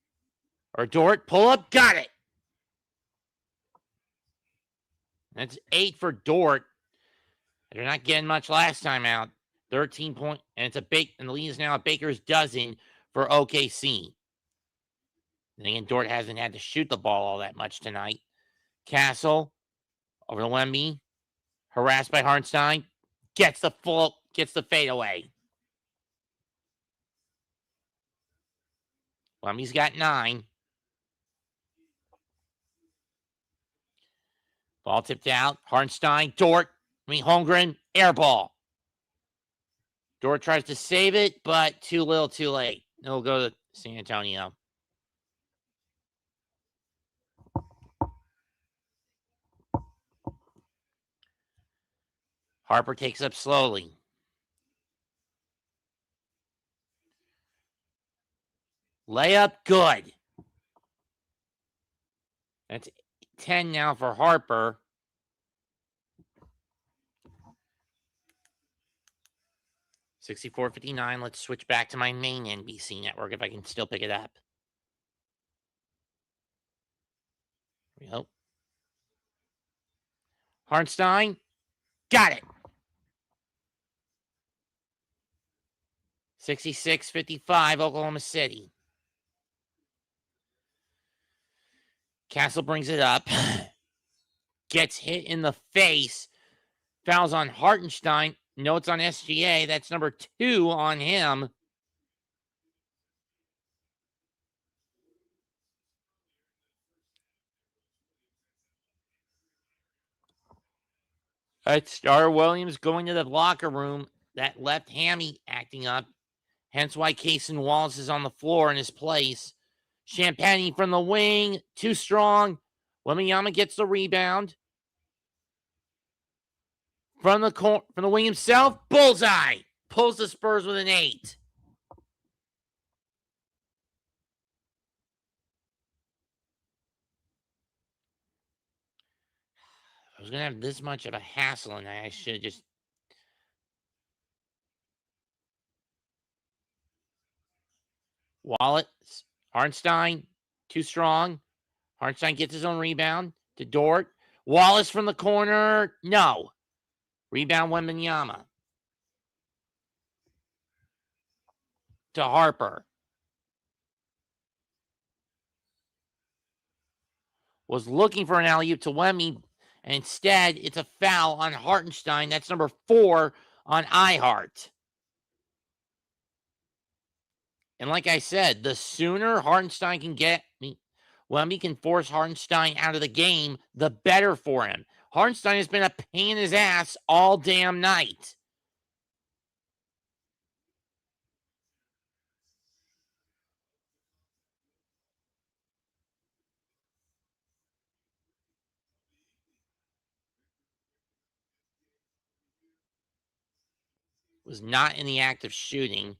Or Dort. Pull up. Got it. That's 8 for Dort. They're not getting much last time out. 13 point. And it's and the lead is now a Baker's dozen for OKC. And again, Dort hasn't had to shoot the ball all that much tonight. Castle over to Wemby. Harassed by Hartenstein. Gets the fadeaway. Wemby's got 9. Ball tipped out. Hartenstein, Holmgren, air ball. Dort tries to save it, but too little, too late. It'll go to San Antonio. Harper takes up slowly. Layup, good. That's 10 now for Harper. $64.59. Let's switch back to my main NBC network if I can still pick it up. Here we go. Hartenstein, got it. 66-55, Oklahoma City. Castle brings it up. Gets hit in the face. Fouls on Hartenstein. Notes on SGA. That's number 2 on him. It's Star Williams going to the locker room. That left hammy acting up. Hence why Cason Wallace is on the floor in his place. Champagne from the wing. Too strong. Wembanyama gets the rebound. From the wing himself. Bullseye. Pulls the Spurs with an 8. If I was going to have this much of a hassle, and I should have just... Wallace, Hartenstein, too strong. Hartenstein gets his own rebound to Dort. Wallace from the corner, no. Rebound Wembanyama. To Harper. Was looking for an alley-oop to Wemby, and instead it's a foul on Hartenstein. That's number 4 on iHeart. And like I said, the sooner Hartenstein can Wemby can force Hartenstein out of the game, the better for him. Hartenstein has been a pain in his ass all damn night. Was not in the act of shooting.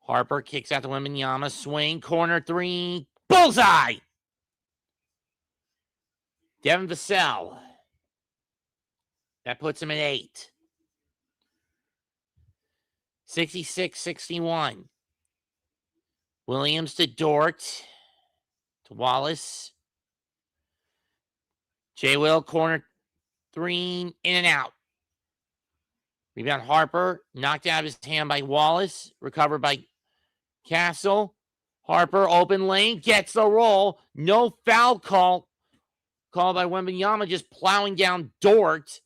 Harper kicks out to Wembanyama. Swing, corner three. Bullseye! Devin Vassell. That puts him at 8. 66-61. Williams to Dort. To Wallace. J. Will, corner three. In and out. Rebound Harper. Knocked out of his hand by Wallace. Recovered by Castle. Harper, open lane. Gets the roll. No foul call. Called by Wembanyama, just plowing down Dort.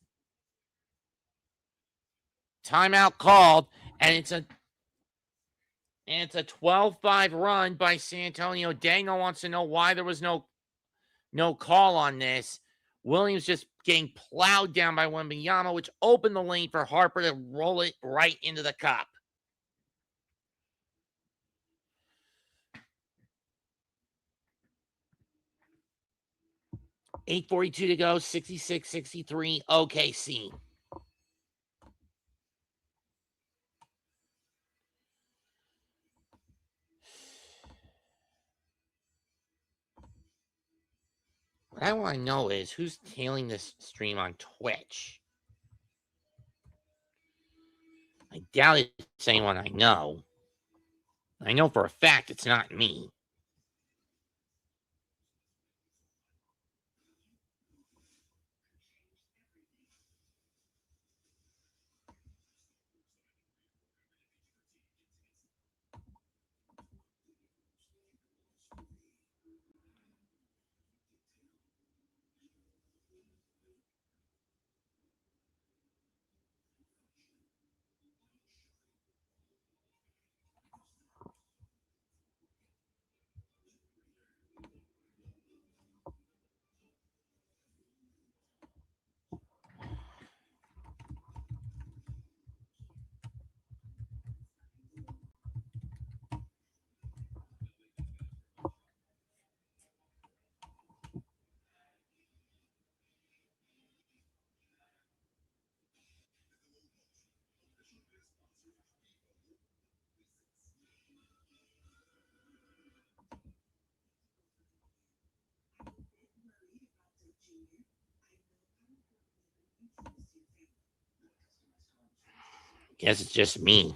Timeout called, and it's a 12-5 run by San Antonio. Dango wants to know why there was no call on this. Williams just getting plowed down by Wembanyama, which opened the lane for Harper to roll it right into the cup. .842 to go, 66-63, OKC. What I want to know is who's tailing this stream on Twitch. I doubt it's anyone I know. I know for a fact it's not me. Guess it's just me.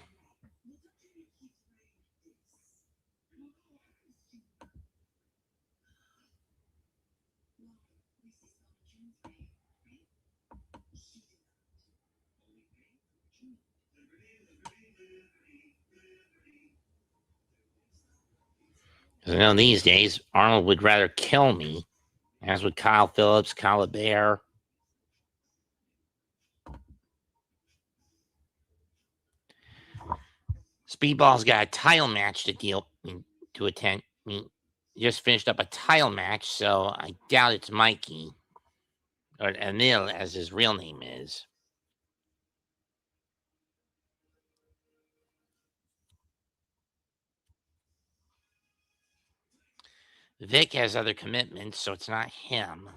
Because I know these days, Arnold would rather kill me, as would Kyle Phillips, Kyle Bear. Speedball's got a title match to attend. He just finished up a title match, so I doubt it's Mikey. Or Anil, as his real name is. Vic has other commitments, so it's not him.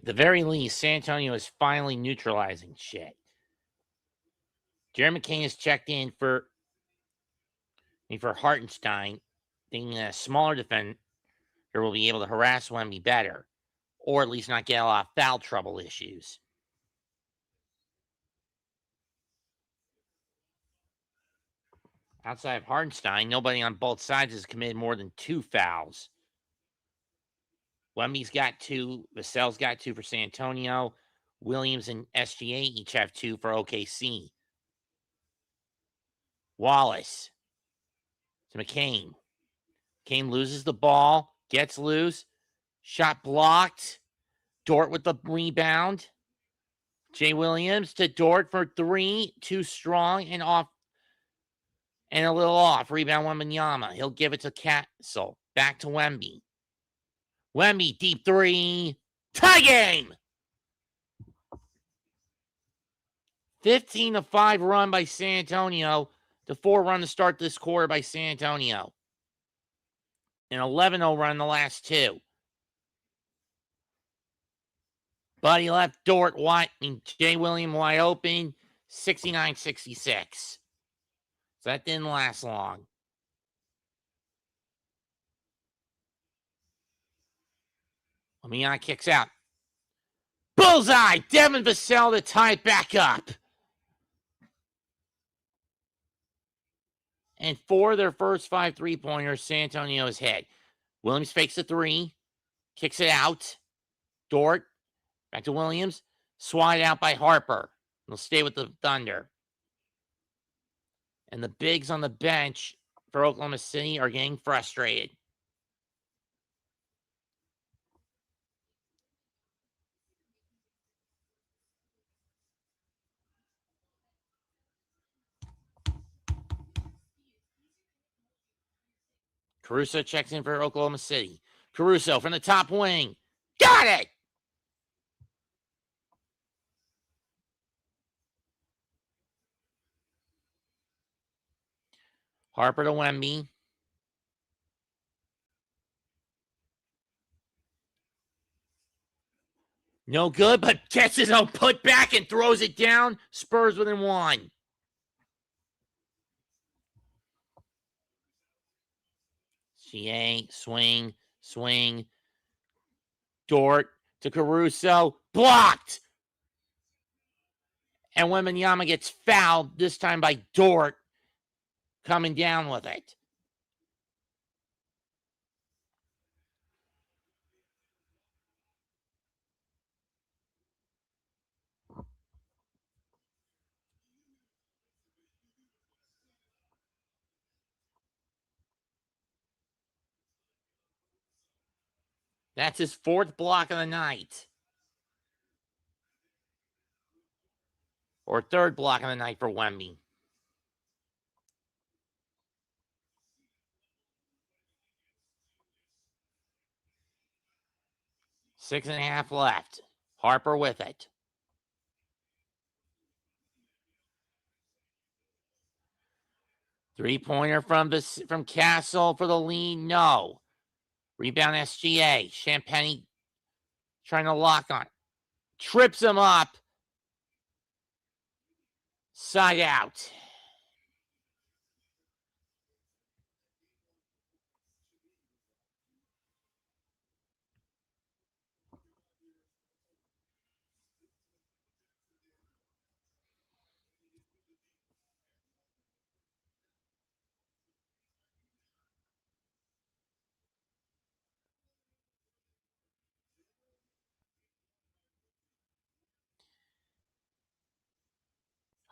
At the very least, San Antonio is finally neutralizing shit. Jerry McCain has checked in for Hartenstein, thinking that a smaller defender will be able to harass Wemby better, or at least not get a lot of foul trouble issues. Outside of Hartenstein, nobody on both sides has committed more than 2 fouls. Wemby's got 2. Vassell's got 2 for San Antonio. Williams and SGA each have 2 for OKC. Wallace to McCain. McCain loses the ball, gets loose. Shot blocked. Dort with the rebound. Jay Williams to Dort for 3. Too strong and off. And a little off. Rebound Wembanyama. He'll give it to Castle. Back to Wemby. Wemby, deep 3. Tie game! 15-5 run by San Antonio. The 4 run to start this quarter by San Antonio. An 11-0 run the last 2. Buddy left Dort wide. Jay Williams wide open. 69-66. So that didn't last long. Wembanyama kicks out. Bullseye! Devin Vassell to tie it back up. And for their first 5 3-pointers, San Antonio's hit. Williams fakes the 3. Kicks it out. Dort. Back to Williams. Swatted out by Harper. He'll stay with the Thunder. And the bigs on the bench for Oklahoma City are getting frustrated. Caruso checks in for Oklahoma City. Caruso from the top wing. Got it! Harper to Wemby. No good, but gets his own put back and throws it down. Spurs within 1. GA, swing. Dort to Caruso. Blocked! And Wembanyama gets fouled, this time by Dort, coming down with it. That's his 4th block of the night. Or 3rd block of the night for Wemby. Six and a half left. Harper with it. Three-pointer from Castle for the lead. No. Rebound SGA. Champagny trying to lock on. Trips him up. Side out.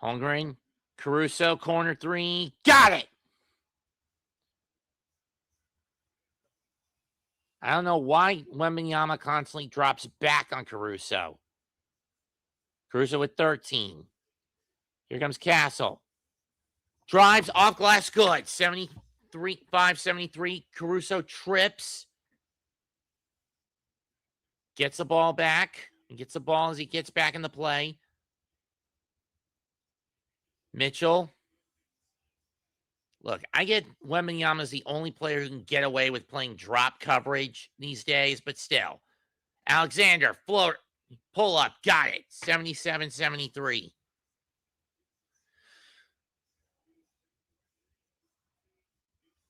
Holmgren. Caruso, corner 3. Got it! I don't know why Wembanyama constantly drops back on Caruso. Caruso with 13. Here comes Castle. Drives off glass, good. 5-73. Caruso trips. Gets the ball back. He gets the ball as he gets back in the play. Mitchell. Look, I get Wembanyama is the only player who can get away with playing drop coverage these days, but still. Alexander, float, pull up, got it. 77-73.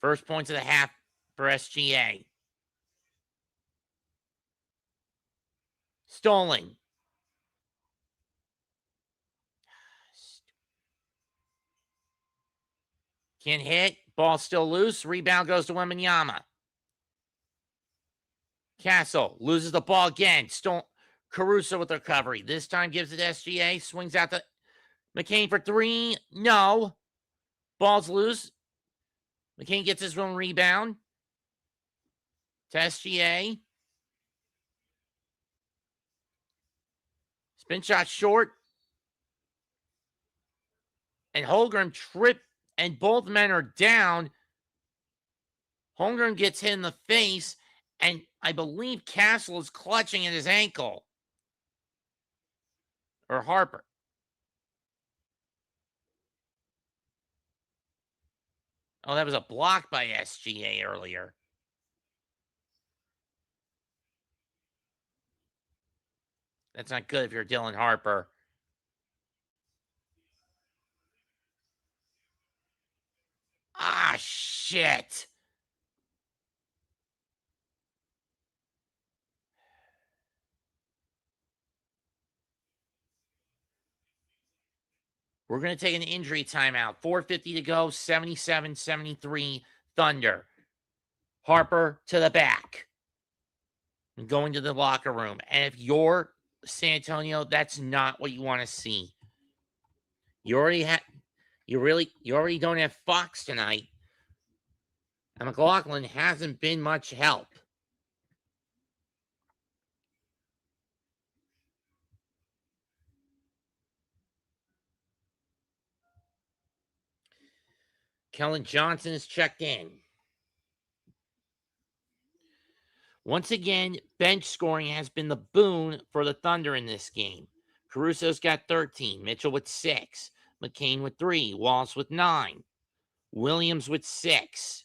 First points of the half for SGA. Stolen. Can't hit. Ball still loose. Rebound goes to Wembanyama. Castle loses the ball again. Caruso with the recovery. This time gives it to SGA. Swings out to McCain for 3. No. Ball's loose. McCain gets his own rebound. To SGA. Spin shot short. And Holmgren tripped, and both men are down. Holmgren gets hit in the face, and I believe Castle is clutching at his ankle. Or Harper. Oh, that was a block by SGA earlier. That's not good if you're Dylan Harper. Ah, shit. We're going to take an injury timeout. 4:50 to go, 77-73 Thunder. Harper to the back. And going to the locker room. And if you're San Antonio, that's not what you want to see. You already don't have Fox tonight. And McLaughlin hasn't been much help. Kellen Johnson is checked in. Once again, bench scoring has been the boon for the Thunder in this game. Caruso's got 13, Mitchell with 6, McCain with 3, Wallace with 9, Williams with 6.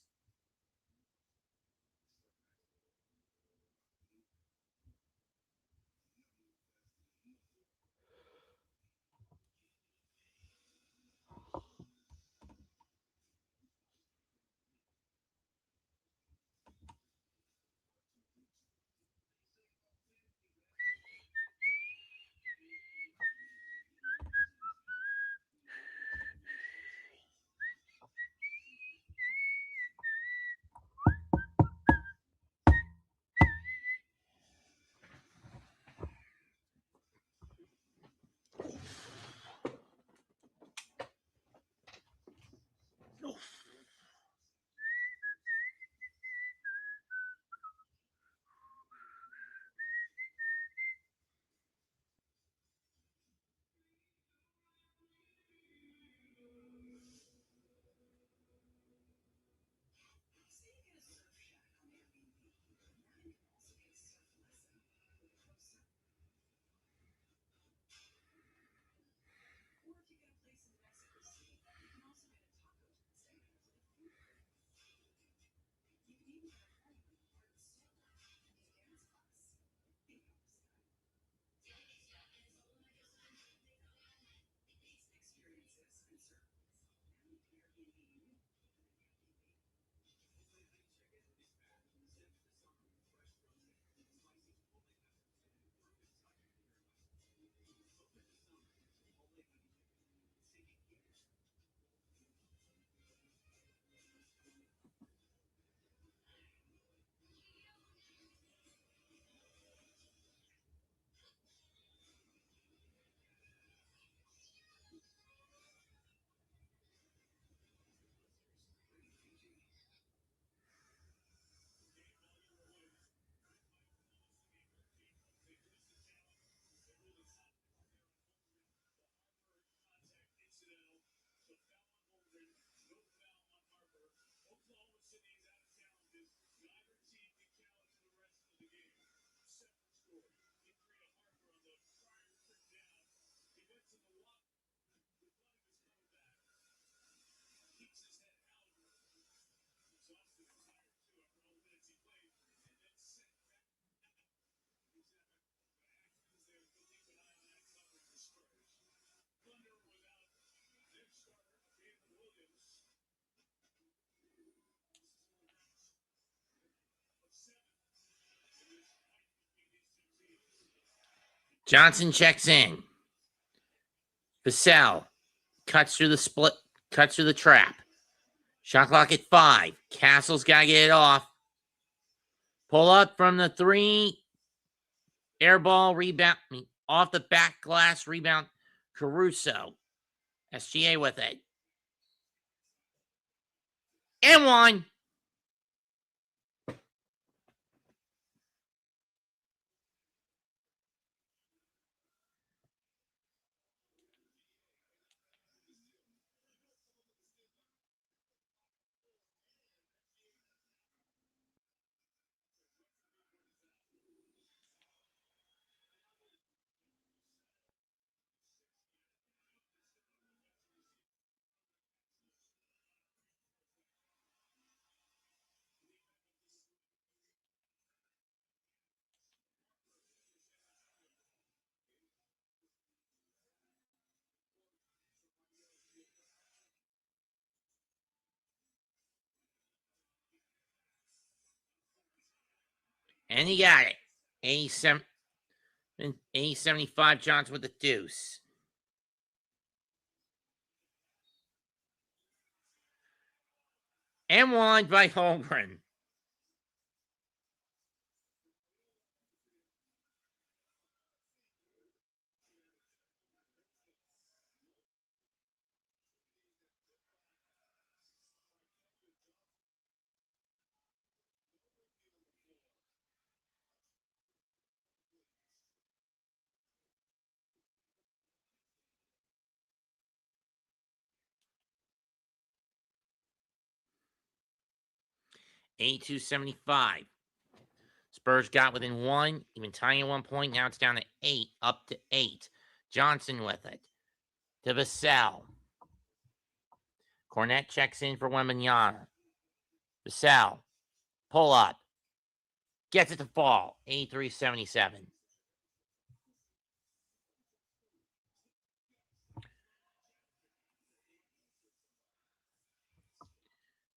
Johnson checks in. Vassell cuts through the trap. Shot clock at 5. Castle's got to get it off. Pull up from the 3. Air ball rebound. Off the back glass rebound. Caruso. SGA with it. And 1. And he got it. 80-75 Johnson with the deuce. And won by Holmgren. $82-75. Spurs got within one, even tying at 1 point. Now it's down to 8, up to 8. Johnson with it. To Vassell. Cornette checks in for Wembanyama. Vassell. Pull up. Gets it to fall. 83-77.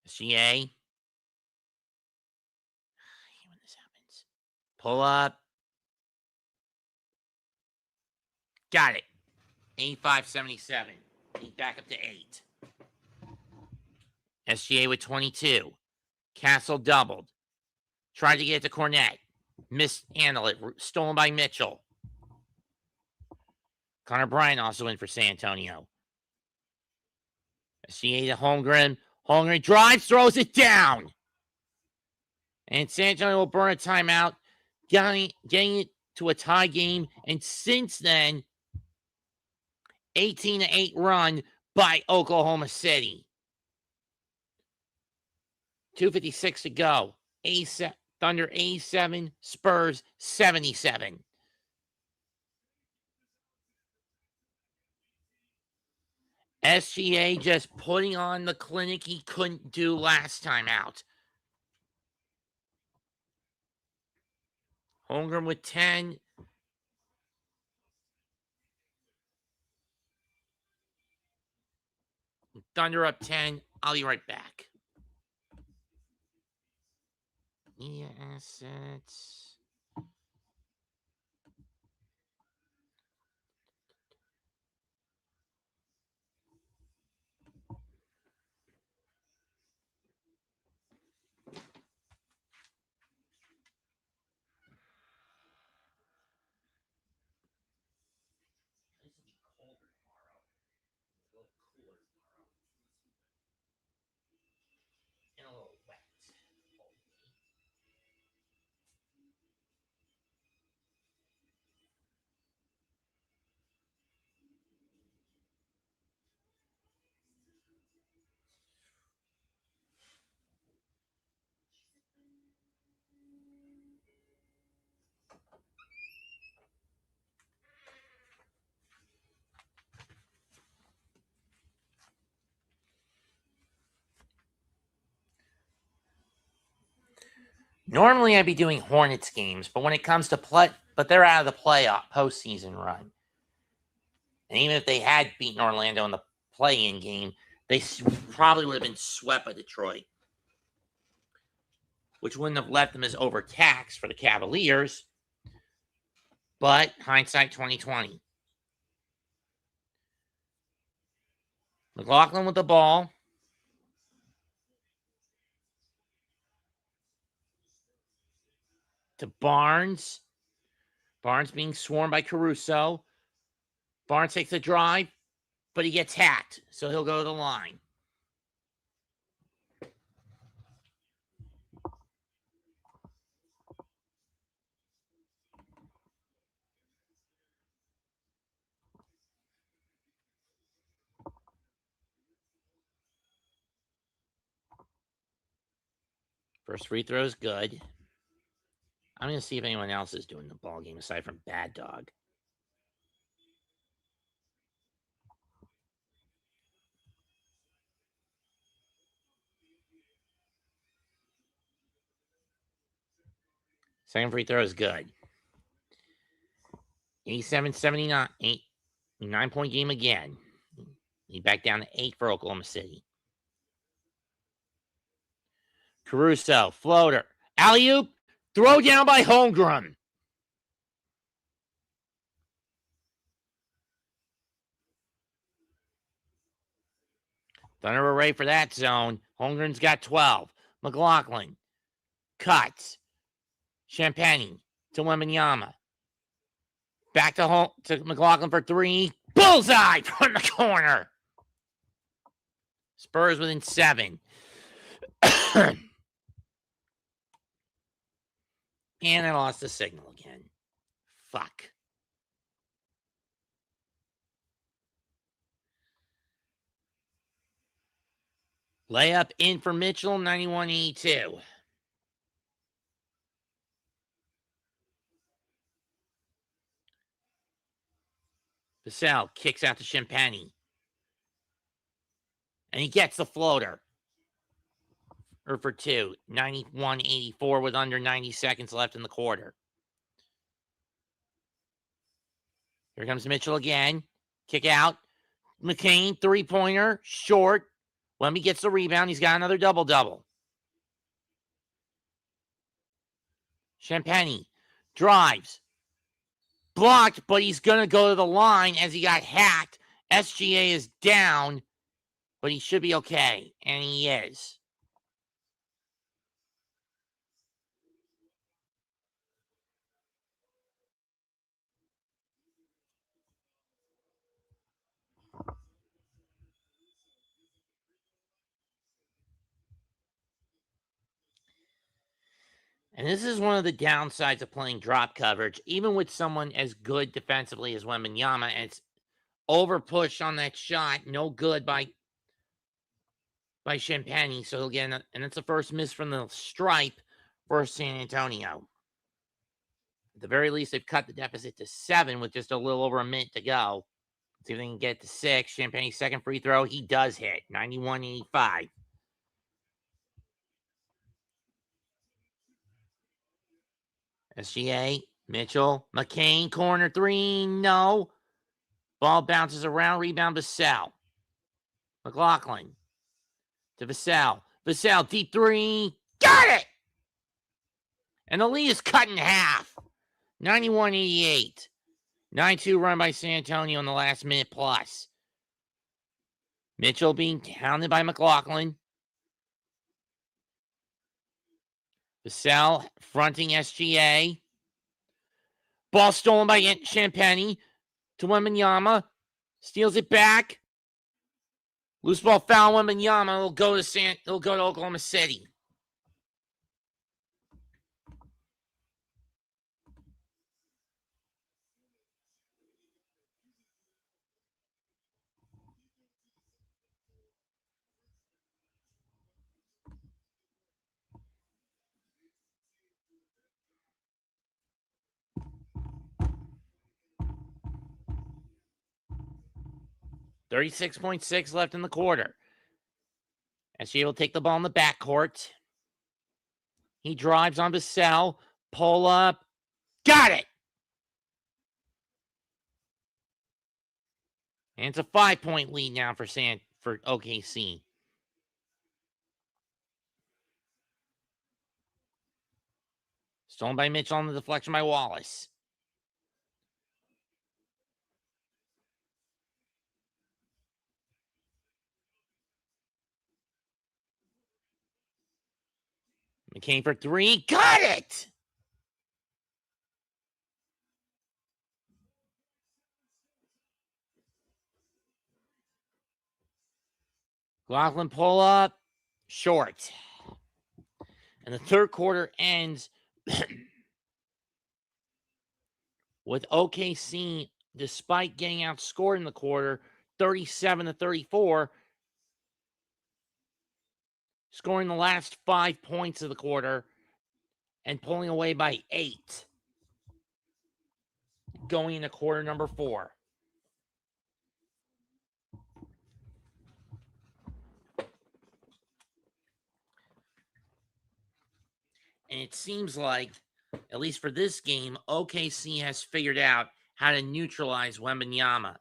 CA. I hate when this happens. Pull up. Got it. 85-77. Back up to 8. SGA with 22. Castle doubled. Tried to get it to Cornette. Mishandled it. Stolen by Mitchell. Connor Bryant also in for San Antonio. SGA to Holmgren. Holmgren drives, throws it down. And San Antonio will burn a timeout, getting it to a tie game. And since then, 18-8 run by Oklahoma City. 2:56 to go. Thunder 87, Spurs 77. SGA just putting on the clinic he couldn't do last time out. Holmgren with 10. Thunder up 10. I'll be right back. Media assets. And a little wet. Normally I'd be doing Hornets games, but when it comes to but they're out of the playoff postseason run. And even if they had beaten Orlando in the play-in game, they probably would have been swept by Detroit, which wouldn't have left them as overtaxed for the Cavaliers. But hindsight 2020. McLaughlin with the ball. To Barnes. Barnes being swarmed by Caruso. Barnes takes the drive, but he gets hacked, so he'll go to the line. First free throw is good. I'm going to see if anyone else is doing the ball game aside from Bad Dog. Second free throw is good. 87-79. 9-point game again. He back down to 8 for Oklahoma City. Caruso, floater. Alley-oop. Throw down by Holmgren. Thunder array for that zone. Holmgren's got 12. McLaughlin cuts. Champagne to Wembanyama. Back to McLaughlin for 3. Bullseye from the corner. Spurs within 7. And I lost the signal again. Fuck. Layup in for Mitchell, 91-82. Vassell kicks out to Champagne. And he gets the floater. Or for 2. 91-84 with under 90 seconds left in the quarter. Here comes Mitchell again. Kick out. McCain, three-pointer, short. Wemby gets the rebound. He's got another double-double. Champagne drives. Blocked, but he's going to go to the line as he got hacked. SGA is down, but he should be okay, and he is. And this is one of the downsides of playing drop coverage, even with someone as good defensively as Wembanyama. And it's over push on that shot, no good by Champagne. So again, and it's the first miss from the stripe for San Antonio. At the very least, they've cut the deficit to 7 with just a little over a minute to go. Let's see if they can get to 6. Champagne's second free throw, he does hit, 91-85. SGA, Mitchell, McCain, corner 3, no. Ball bounces around, rebound Vassell. McLaughlin to Vassell. Vassell, deep 3, got it! And the lead is cut in half, 91-88. 9-2 run by San Antonio in the last minute plus. Mitchell being hounded by McLaughlin. Vassell fronting SGA. Ball stolen by Champagne to Wembanyama. Steals it back. Loose ball foul. Wembanyama will go to Oklahoma City. .6 left in the quarter. SGA will take the ball in the backcourt. He drives on Vassell. Pull up. Got it! And it's a 5-point lead now for OKC. Stolen by Mitchell on the deflection by Wallace. McCain for 3. Got it! McLaughlin pull up. Short. And the third quarter ends with OKC, despite getting outscored in the quarter, 37-34, scoring the last 5 points of the quarter and pulling away by 8 going into quarter number 4. And it seems like, at least for this game, OKC has figured out how to neutralize Wembanyama.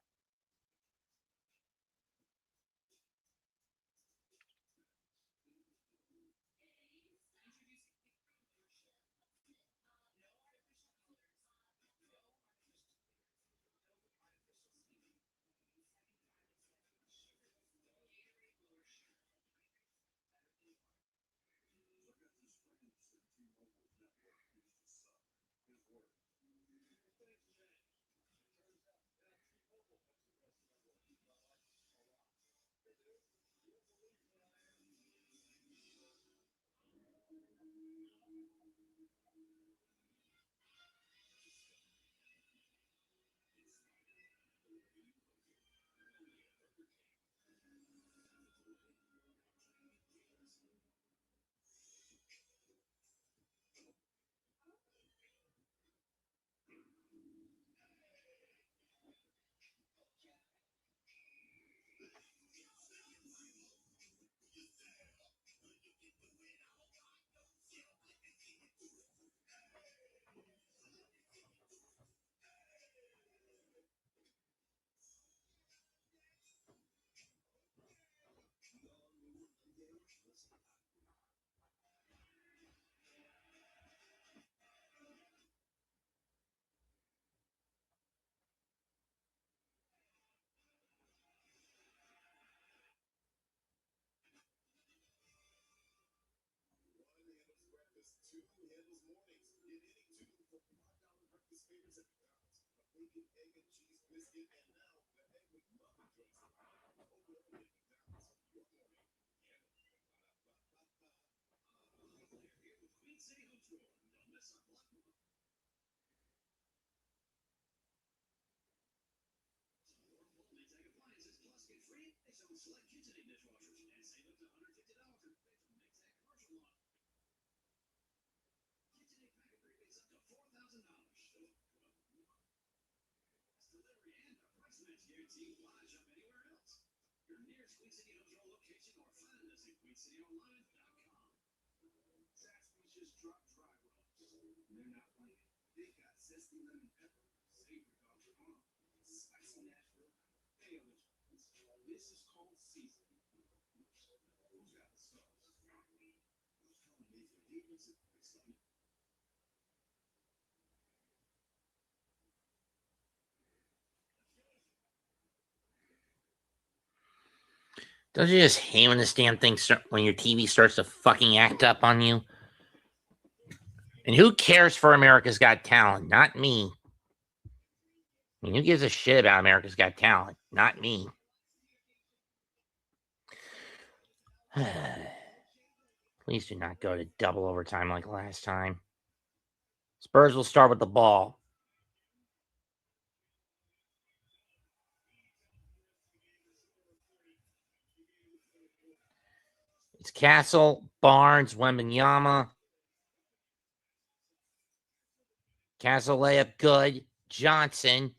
Don't you just hate when this damn thing when your TV starts to fucking act up on you? And who cares for America's Got Talent? Not me. I mean, who gives a shit about America's Got Talent? Not me. Please do not go to double overtime like last time. Spurs will start with the ball. It's Castle, Barnes, Wembanyama. Castle layup good. Johnson.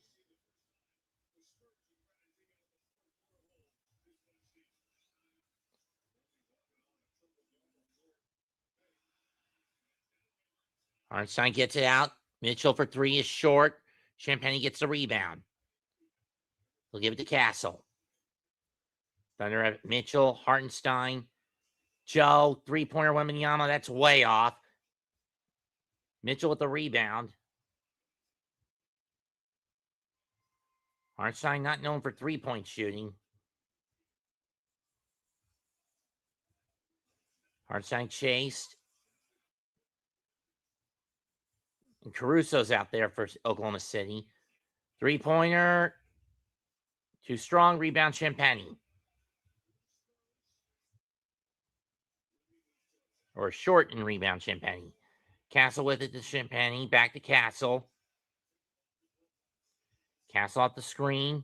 Arnstein gets it out. Mitchell for three is short. Champagny gets the rebound. He'll give it to Castle. Thunder have Mitchell, Hartenstein, Joe, three-pointer Wembanyama. That's way off. Mitchell with the rebound. Hartenstein not known for three-point shooting. Hartenstein chased. And Caruso's out there for Oklahoma City. Three-pointer. Too strong. Rebound, Champagny. Or short and rebound, Champagny. Castle with it to Champagny. Back to Castle. Castle off the screen.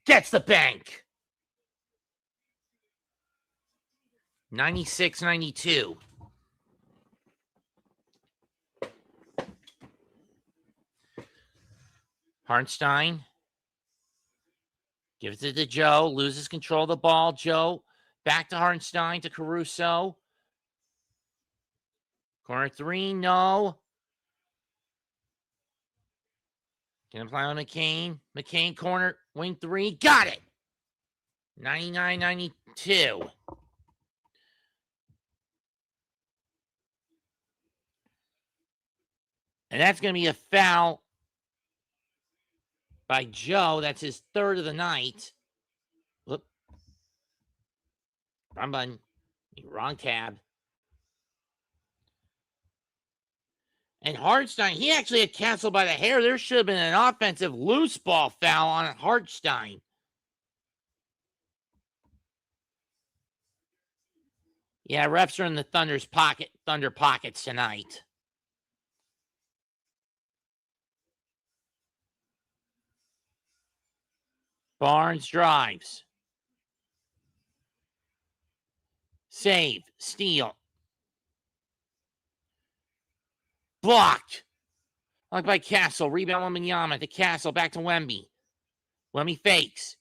Gets the bank. 96-92. Hartenstein gives it to Joe. Loses control of the ball. Joe back to Hartenstein to Caruso. Corner three, no. Can apply on McCain. McCain corner, wing three. Got it. 99-92. And that's going to be a foul by Joe. That's his third of the night. Whoop. Wrong button. Wrong tab. And Hartenstein, he actually had Castle by the hair. There should have been an offensive loose ball foul on Hartenstein. Yeah, refs are in the Thunder pockets tonight. Barnes drives. Save. Steal. Blocked. Blocked by Castle. Rebound Wembanyama to Castle. Back to Wemby. Wemby fakes.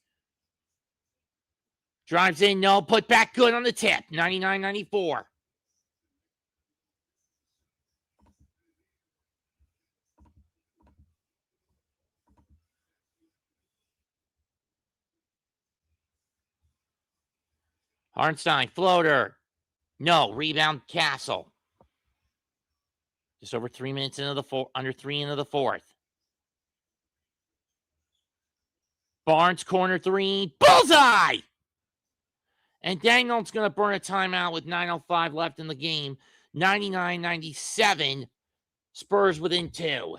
Drives in. No. Put back good on the tip. 99-94. Hartenstein. Floater. No. Rebound Castle. Just over 3 minutes into the under 3 into the fourth. Barnes corner three. Bullseye! And Daniel's going to burn a timeout with 9:05 left in the game. 99-97. Spurs within two.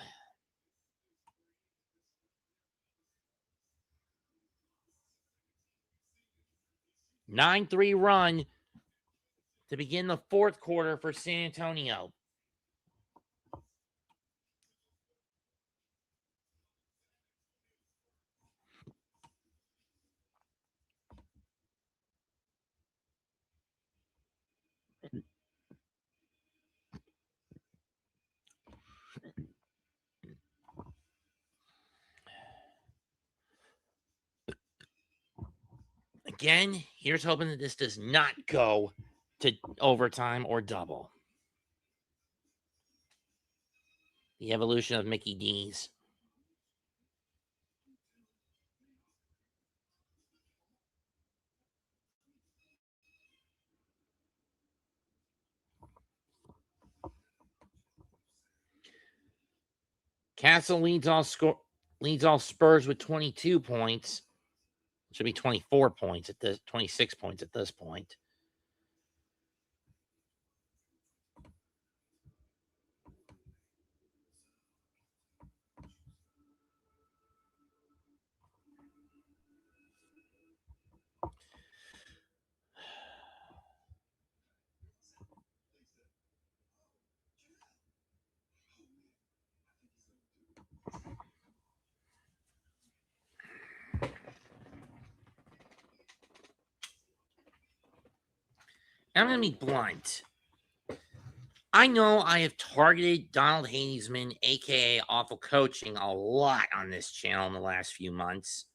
9-3 run to begin the fourth quarter for San Antonio. Again, here's hoping that this does not go to overtime or double. The evolution of Mickey D's. Castle leads all Spurs with 22 points. It should be 24 points at this 26 points at this point. I'm going to be blunt. I know I have targeted Donald Hanesman, aka Awful Coaching, a lot on this channel in the last few months.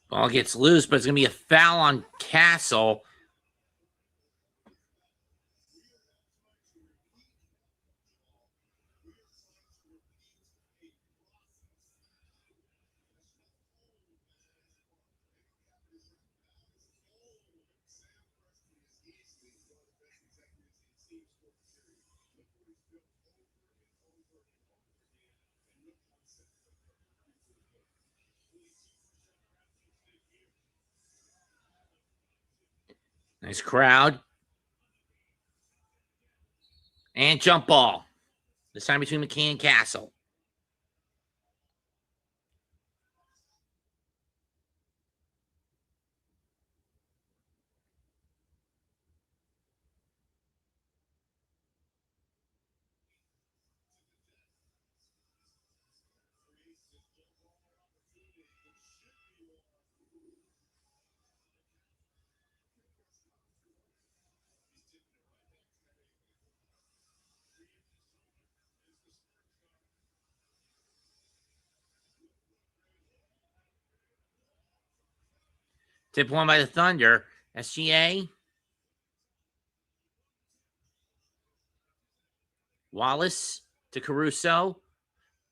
Ball gets loose, but it's going to be a foul on Castle. Nice crowd. And jump ball. This time between McKee and Castle. Tip one by the Thunder. SGA. Wallace to Caruso.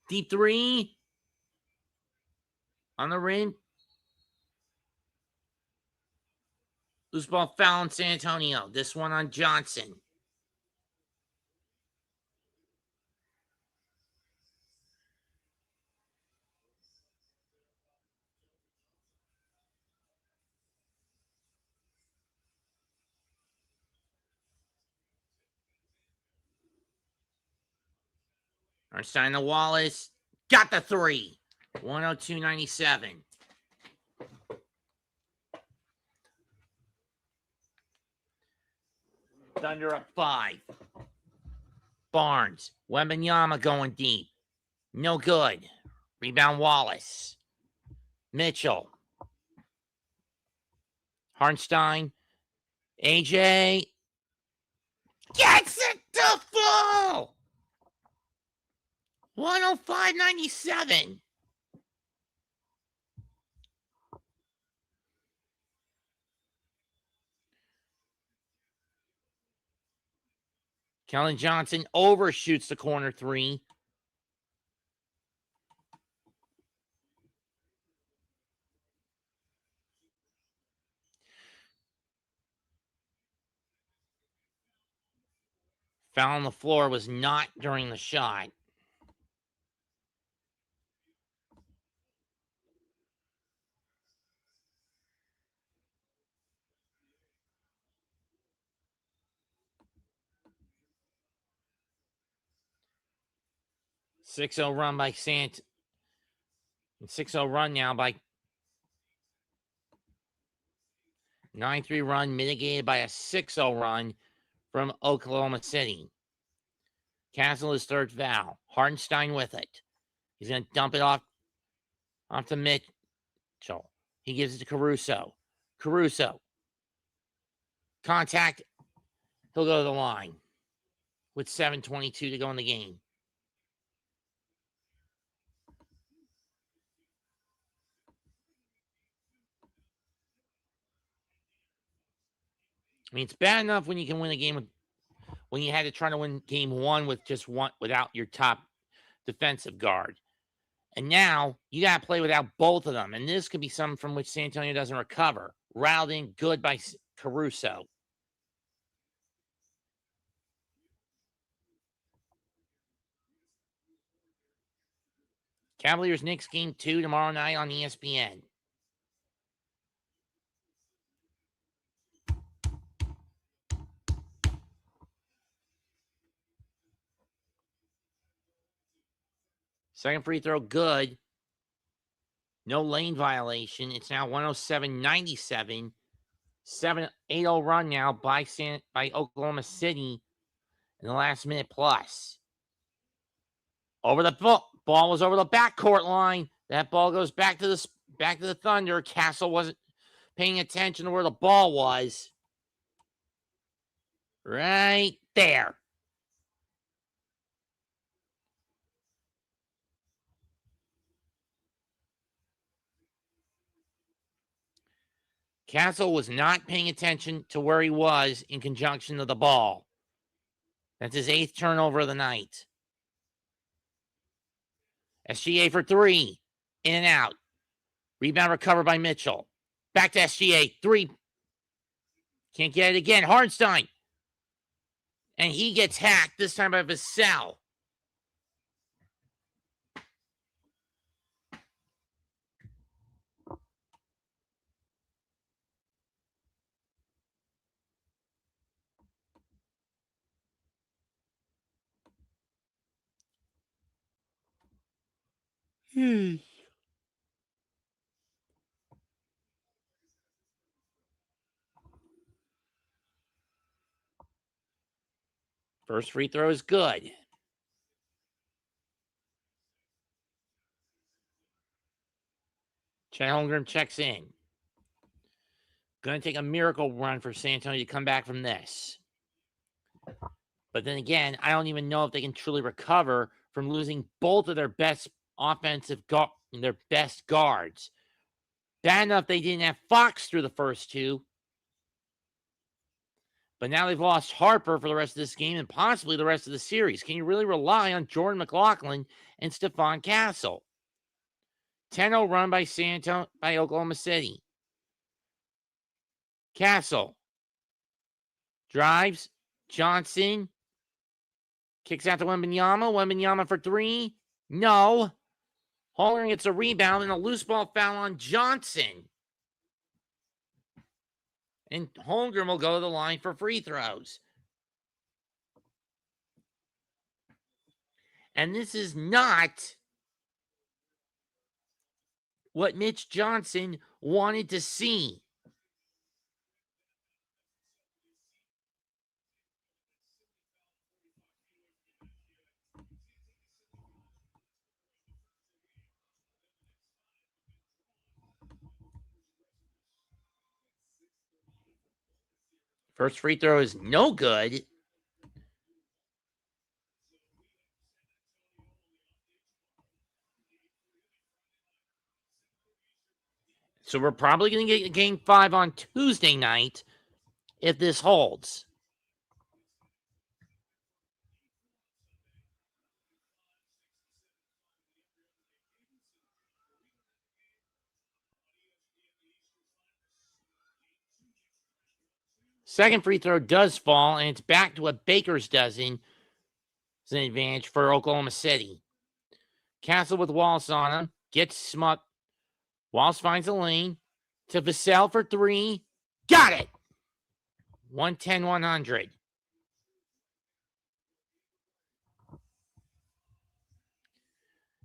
Deep three. On the rim. Loose ball foul on San Antonio. This one on Johnson. Arnstein to Wallace. Got the three. 102.97. Thunder up 5. Barnes. Wembanyama going deep. No good. Rebound Wallace. Mitchell. Harnstein. AJ. Gets it to fall. 105.97. Kellen Johnson overshoots the corner 3. Foul on the floor was not during the shot. Six 0 run by 6-0 run now by 9-3 run mitigated by a 6-0 run from Oklahoma City. Castle his third foul. Hartenstein with it. He's going to dump it off to Mitchell. He gives it to Caruso. Caruso. Contact. He'll go to the line with 7:22 to go in the game. I mean, it's bad enough when you can win a game when you had to try to win game 1 with just one without your top defensive guard. And now you got to play without both of them. And this could be something from which San Antonio doesn't recover. Riled in good by Caruso. Cavaliers Knicks game 2 tomorrow night on ESPN. Second free throw, good. No lane violation. It's now 107.97. 8-0 run now by Oklahoma City in the last minute plus. Over the ball was over the backcourt line. That ball goes back to the Thunder. Castle wasn't paying attention to where the ball was. Right there. Castle was not paying attention to where he was in conjunction to the ball. That's his 8th turnover of the night. SGA for 3. In and out. Rebound recovered by Mitchell. Back to SGA. 3. Can't get it again. Hartenstein. And he gets hacked, this time by Vassell. First free throw is good. Chet Holmgren checks in. Going to take a miracle run for San Antonio to come back from this. But then again, I don't even know if they can truly recover from losing both of their best offensive their best guards. Bad enough they didn't have Fox through the first two. But now they've lost Harper for the rest of this game and possibly the rest of the series. Can you really rely on Jordan McLaughlin and Stephon Castle? 10-0 run by by Oklahoma City. Castle drives. Johnson kicks out to Wembanyama. Wembanyama for three. No. Holmgren gets a rebound and a loose ball foul on Johnson. And Holmgren will go to the line for free throws. And this is not what Mitch Johnson wanted to see. First free throw is no good. So we're probably going to get game 5 on Tuesday night if this holds. Second free throw does fall, and it's back to a baker's dozen. It's an advantage for Oklahoma City. Castle with Wallace on him. Gets smucked. Wallace finds a lane. To Vassell for three. Got it! 110-100.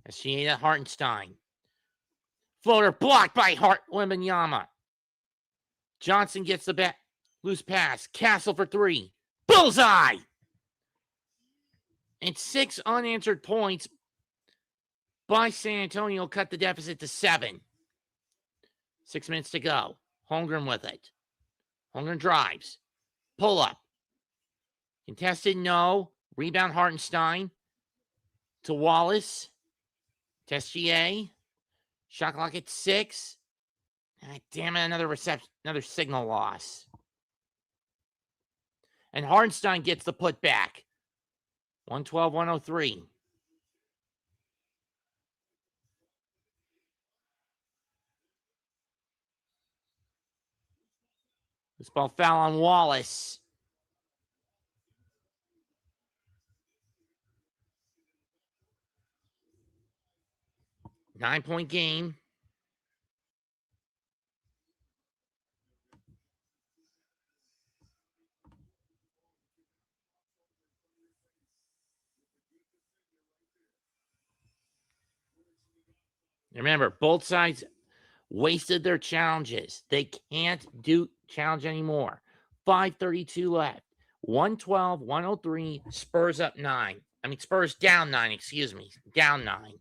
As Hartenstein. Floater blocked by Wembanyama. Johnson gets the back. Loose pass. Castle for three. Bullseye! And 6 unanswered points by San Antonio cut the deficit to 7. 6 minutes to go. Holmgren with it. Holmgren drives. Pull up. Contested, no. Rebound Hartenstein. To Wallace. Tessier. Shot clock at 6. Damn it, another signal loss. And Hartenstein gets the putback. 112-103. This ball foul on Wallace. Nine-point game. Remember, both sides wasted their challenges. They can't do challenge anymore. 5:32 left. 112-103. Spurs up 9. Spurs down 9, excuse me. Down 9.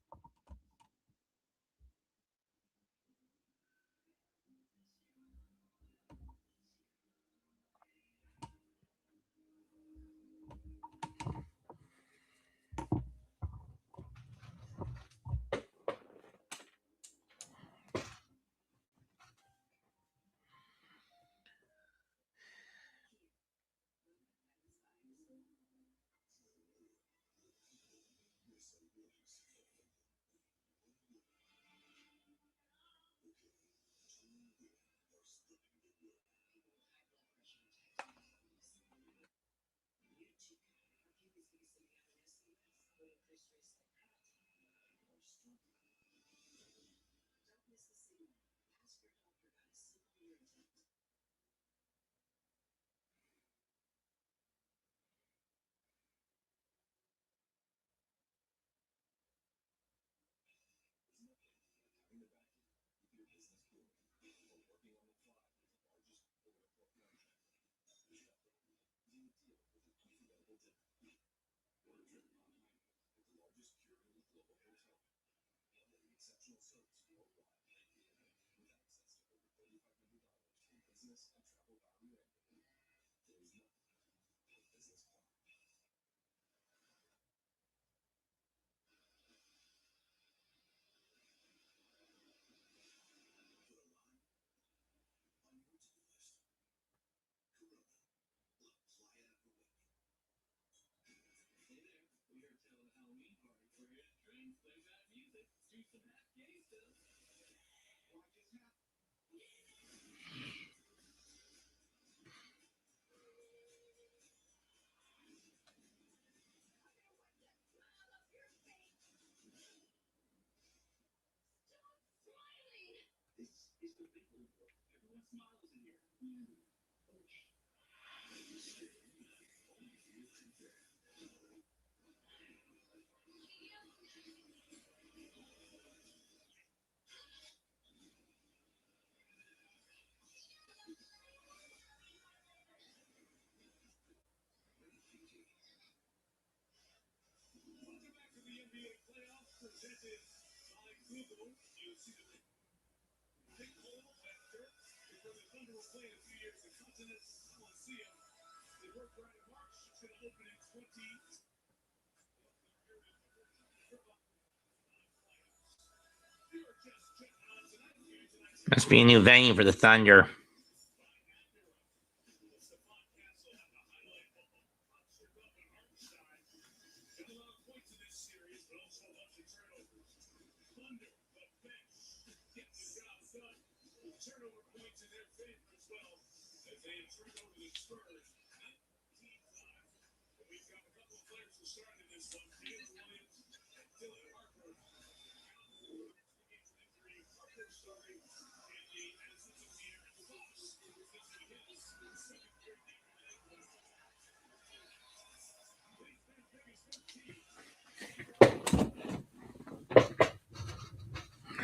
Must be a new venue for the Thunder.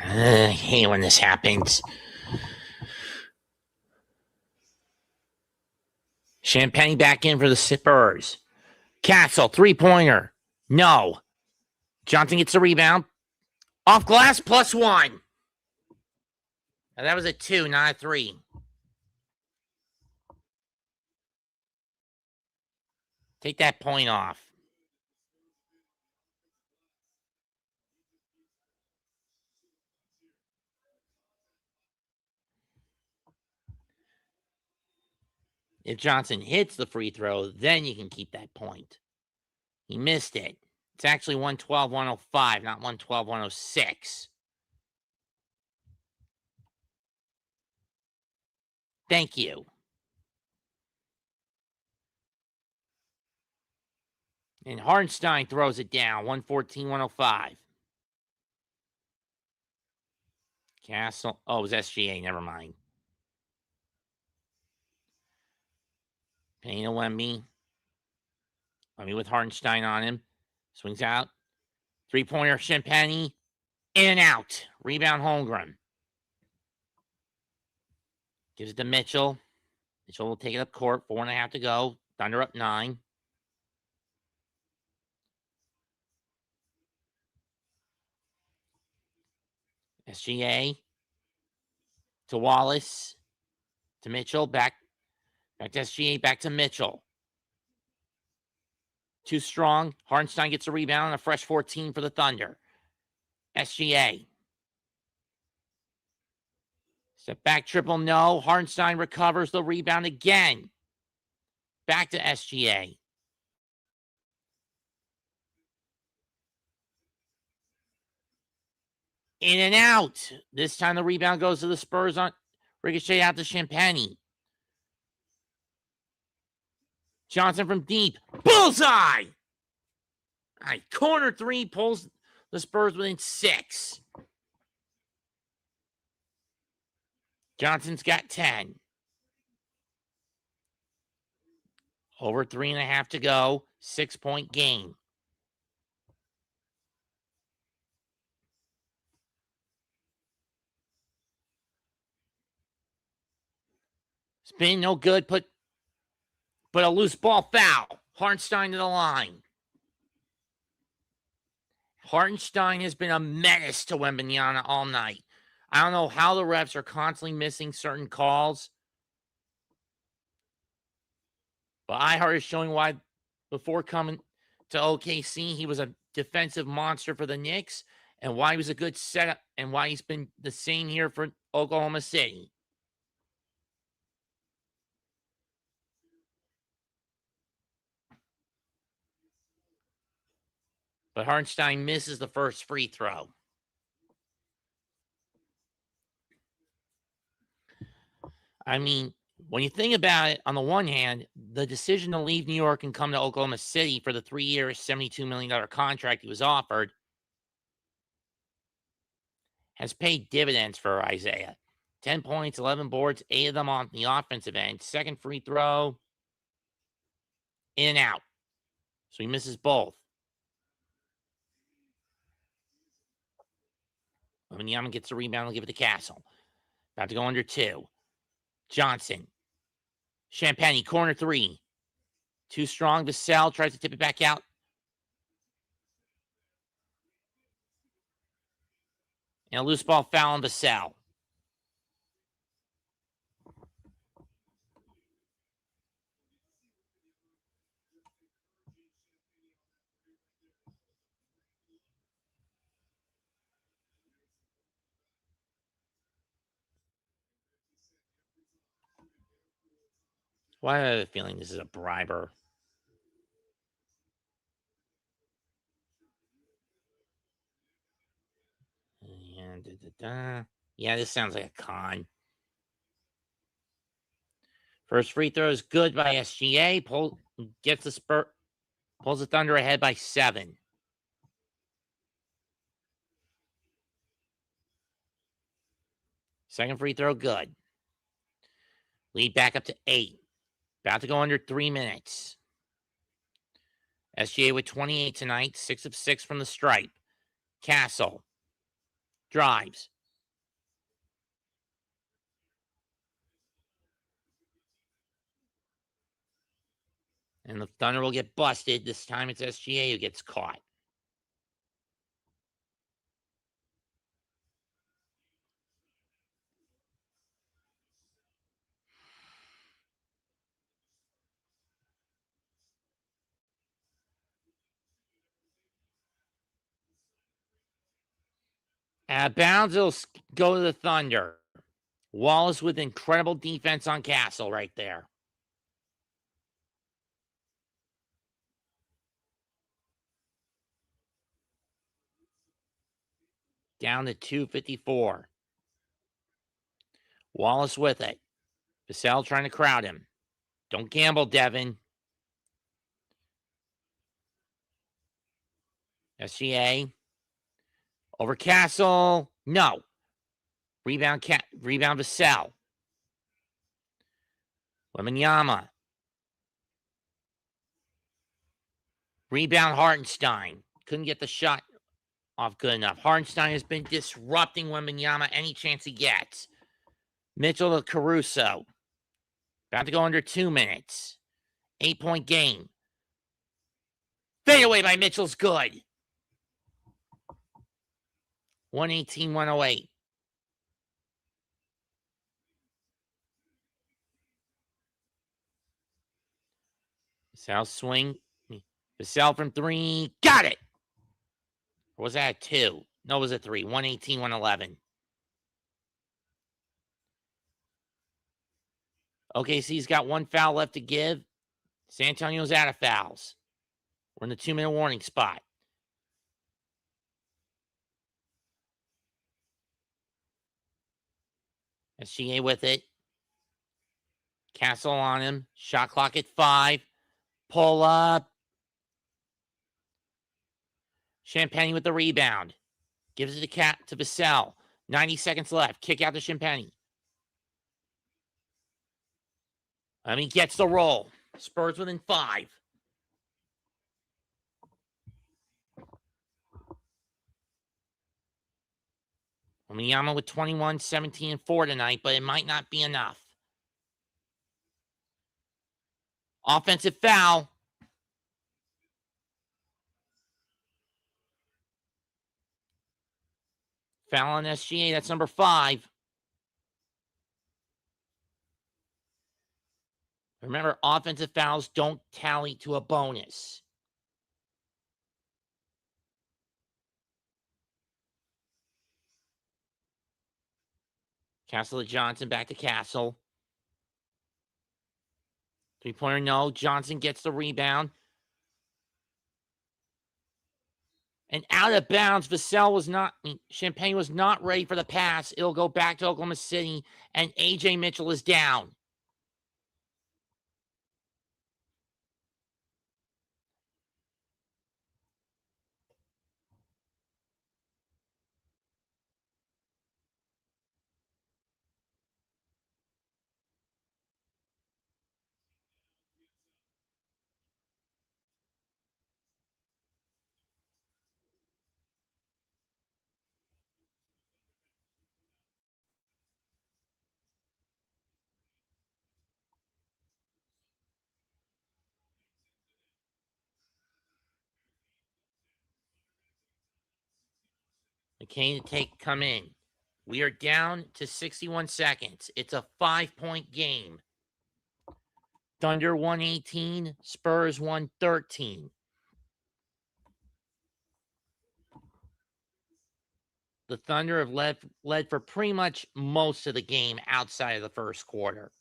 I hate when this happens. Champagne back in for the Spurs. Castle, three-pointer. No. Johnson gets a rebound. Off glass, +1. Now that was a 2, not a 3. Take that point off. If Johnson hits the free throw, then you can keep that point. He missed it. It's actually 112-105, not 112-106. Thank you. And Hartenstein throws it down, 114-105. Castle. Oh, it was SGA. Never mind. Payne to Wemby. Wemby with Hartenstein on him. Swings out. Three-pointer, Champagny. In and out. Rebound, Holmgren. Gives it to Mitchell. Mitchell will take it up court. 4.5 to go. Thunder up 9. SGA to Wallace. To Mitchell. Back to SGA. Back to Mitchell. Too strong. Hartenstein gets a rebound and a fresh 14 for the Thunder. SGA. Step back triple, no. Hartenstein recovers the rebound again. Back to SGA. In and out. This time the rebound goes to the Spurs on ricochet out to Champagny. Johnson from deep. Bullseye! All right, corner three pulls the Spurs within 6. Johnson's got 10. Over 3.5 to go. 6-point game. Spin, no good. But a loose ball foul. Hartenstein to the line. Hartenstein has been a menace to Wembanyama all night. I don't know how the refs are constantly missing certain calls. But iHeart is showing why before coming to OKC, he was a defensive monster for the Knicks, and why he was a good setup, and why he's been the same here for Oklahoma City. But Hartenstein misses the first free throw. I mean, when you think about it, on the one hand, the decision to leave New York and come to Oklahoma City for the 3-year, $72 million contract he was offered has paid dividends for Isaiah. 10 points, 11 boards, 8 of them on the offensive end. Second free throw, in and out. So he misses both. Wembanyama gets the rebound and give it to Castle. About to go under 2. Johnson. Champagny, corner 3. Too strong. Vassell tries to tip it back out. And a loose ball foul on Vassell. Why do I have a feeling this is a briber? And yeah, this sounds like a con. First free throw is good by SGA. Gets the Spurs. Pulls the Thunder ahead by 7. Second free throw, good. Lead back up to 8. About to go under 3 minutes. SGA with 28 tonight, 6 of 6 from the stripe. Castle drives. And the Thunder will get busted. This time it's SGA who gets caught. Out of bounds, it'll go to the Thunder. Wallace with incredible defense on Castle right there. Down to 2:54. Wallace with it. Vassell trying to crowd him. Don't gamble, Devin. SGA. Over Castle. No. Rebound Vassell. Wembanyama. Rebound Hartenstein. Couldn't get the shot off good enough. Hartenstein has been disrupting Wembanyama any chance he gets. Mitchell to Caruso. About to go under 2 minutes. 8-point game. Fade away by Mitchell's good. 118-108. South swing. Vassell from 3. Got it. Or was that a 2? No, it was a 3. 118-111. OKC's got 1 foul left to give. San Antonio's out of fouls. We're in the 2-minute warning spot. SGA with it. Castle on him. Shot clock at 5. Pull up. Champagny with the rebound. Gives it to Vassell. 90 seconds left. Kick out to Champagny. Gets the roll. Spurs within 5. Wembanyama with 21, 17, and 4 tonight, but it might not be enough. Offensive foul. Foul on SGA. That's number 5. Remember, offensive fouls don't tally to a bonus. Castle to Johnson, back to Castle. 3-pointer, no. Johnson gets the rebound. And out of bounds, Champagne was not ready for the pass. It'll go back to Oklahoma City, and A.J. Mitchell is down. McCain to come in. We are down to 61 seconds. It's a 5-point game. Thunder 118, Spurs 113. The Thunder have led for pretty much most of the game outside of the first quarter.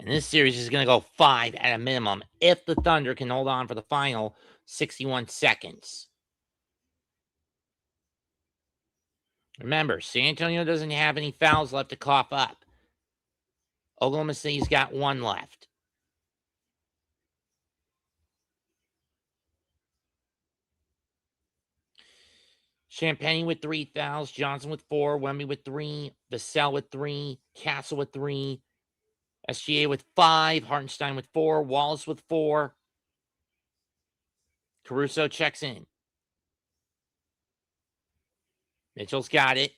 And this series is going to go 5 at a minimum if the Thunder can hold on for the final 61 seconds. Remember, San Antonio doesn't have any fouls left to cough up. Oklahoma City's got 1 left. Champagne with 3 fouls, Johnson with 4, Wemby with 3, Vassell with 3, Castle with 3, SGA with 5, Hartenstein with 4, Wallace with 4. Caruso checks in. Mitchell's got it.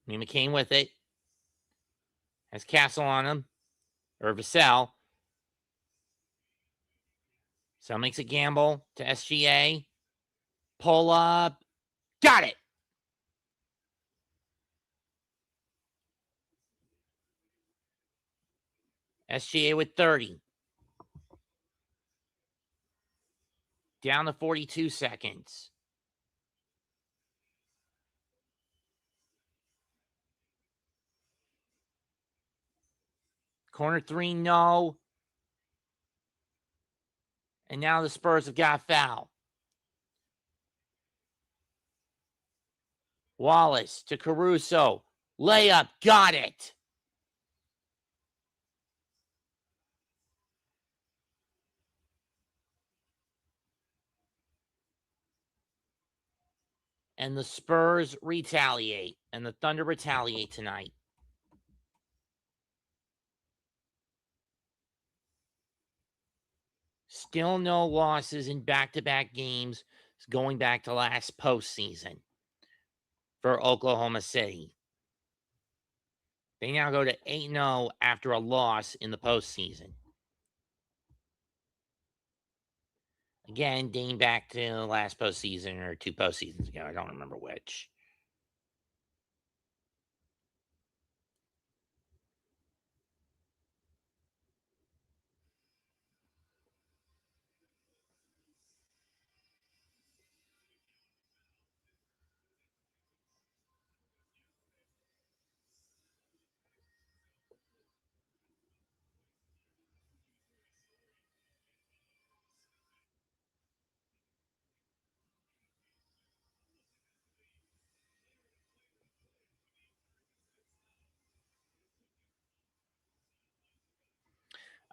McCain with it. Has Castle on him. Or Vassell. So makes a gamble to SGA. Pull up. Got it. SGA with 30. Down to 42 seconds. Corner 3, no. And now the Spurs have got a foul. Wallace to Caruso. Layup. Got it. And the Spurs retaliate. And the Thunder retaliate tonight. Still no losses in back-to-back games going back to last postseason for Oklahoma City. They now go to 8-0 after a loss in the postseason. Again, dating back to last postseason or 2 postseasons ago. I don't remember which.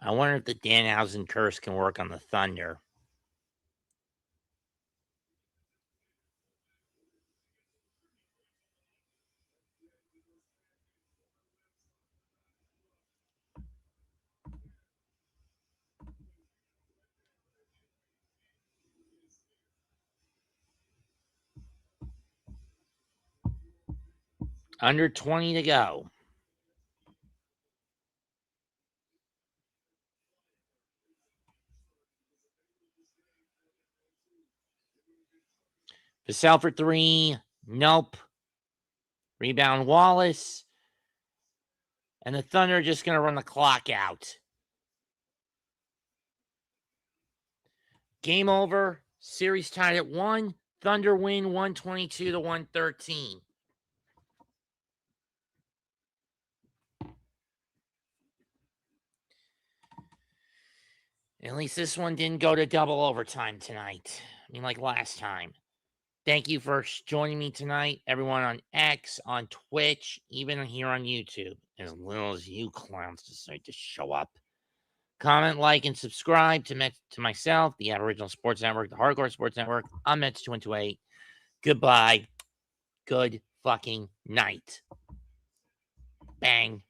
I wonder if the Danhausen curse can work on the Thunder. Under 20 to go. Vassell for three. Nope. Rebound Wallace. And the Thunder are just going to run the clock out. Game over. Series tied at 1. Thunder win 122 to 113. At least this one didn't go to double overtime tonight. I mean, like last time. Thank you for joining me tonight, everyone on X, on Twitch, even here on YouTube. As little as you clowns decide to show up. Comment, like, and subscribe to myself, the Aboriginal Sports Network, the Hardcore Sports Network. I'm Mets228. Goodbye. Good fucking night. Bang.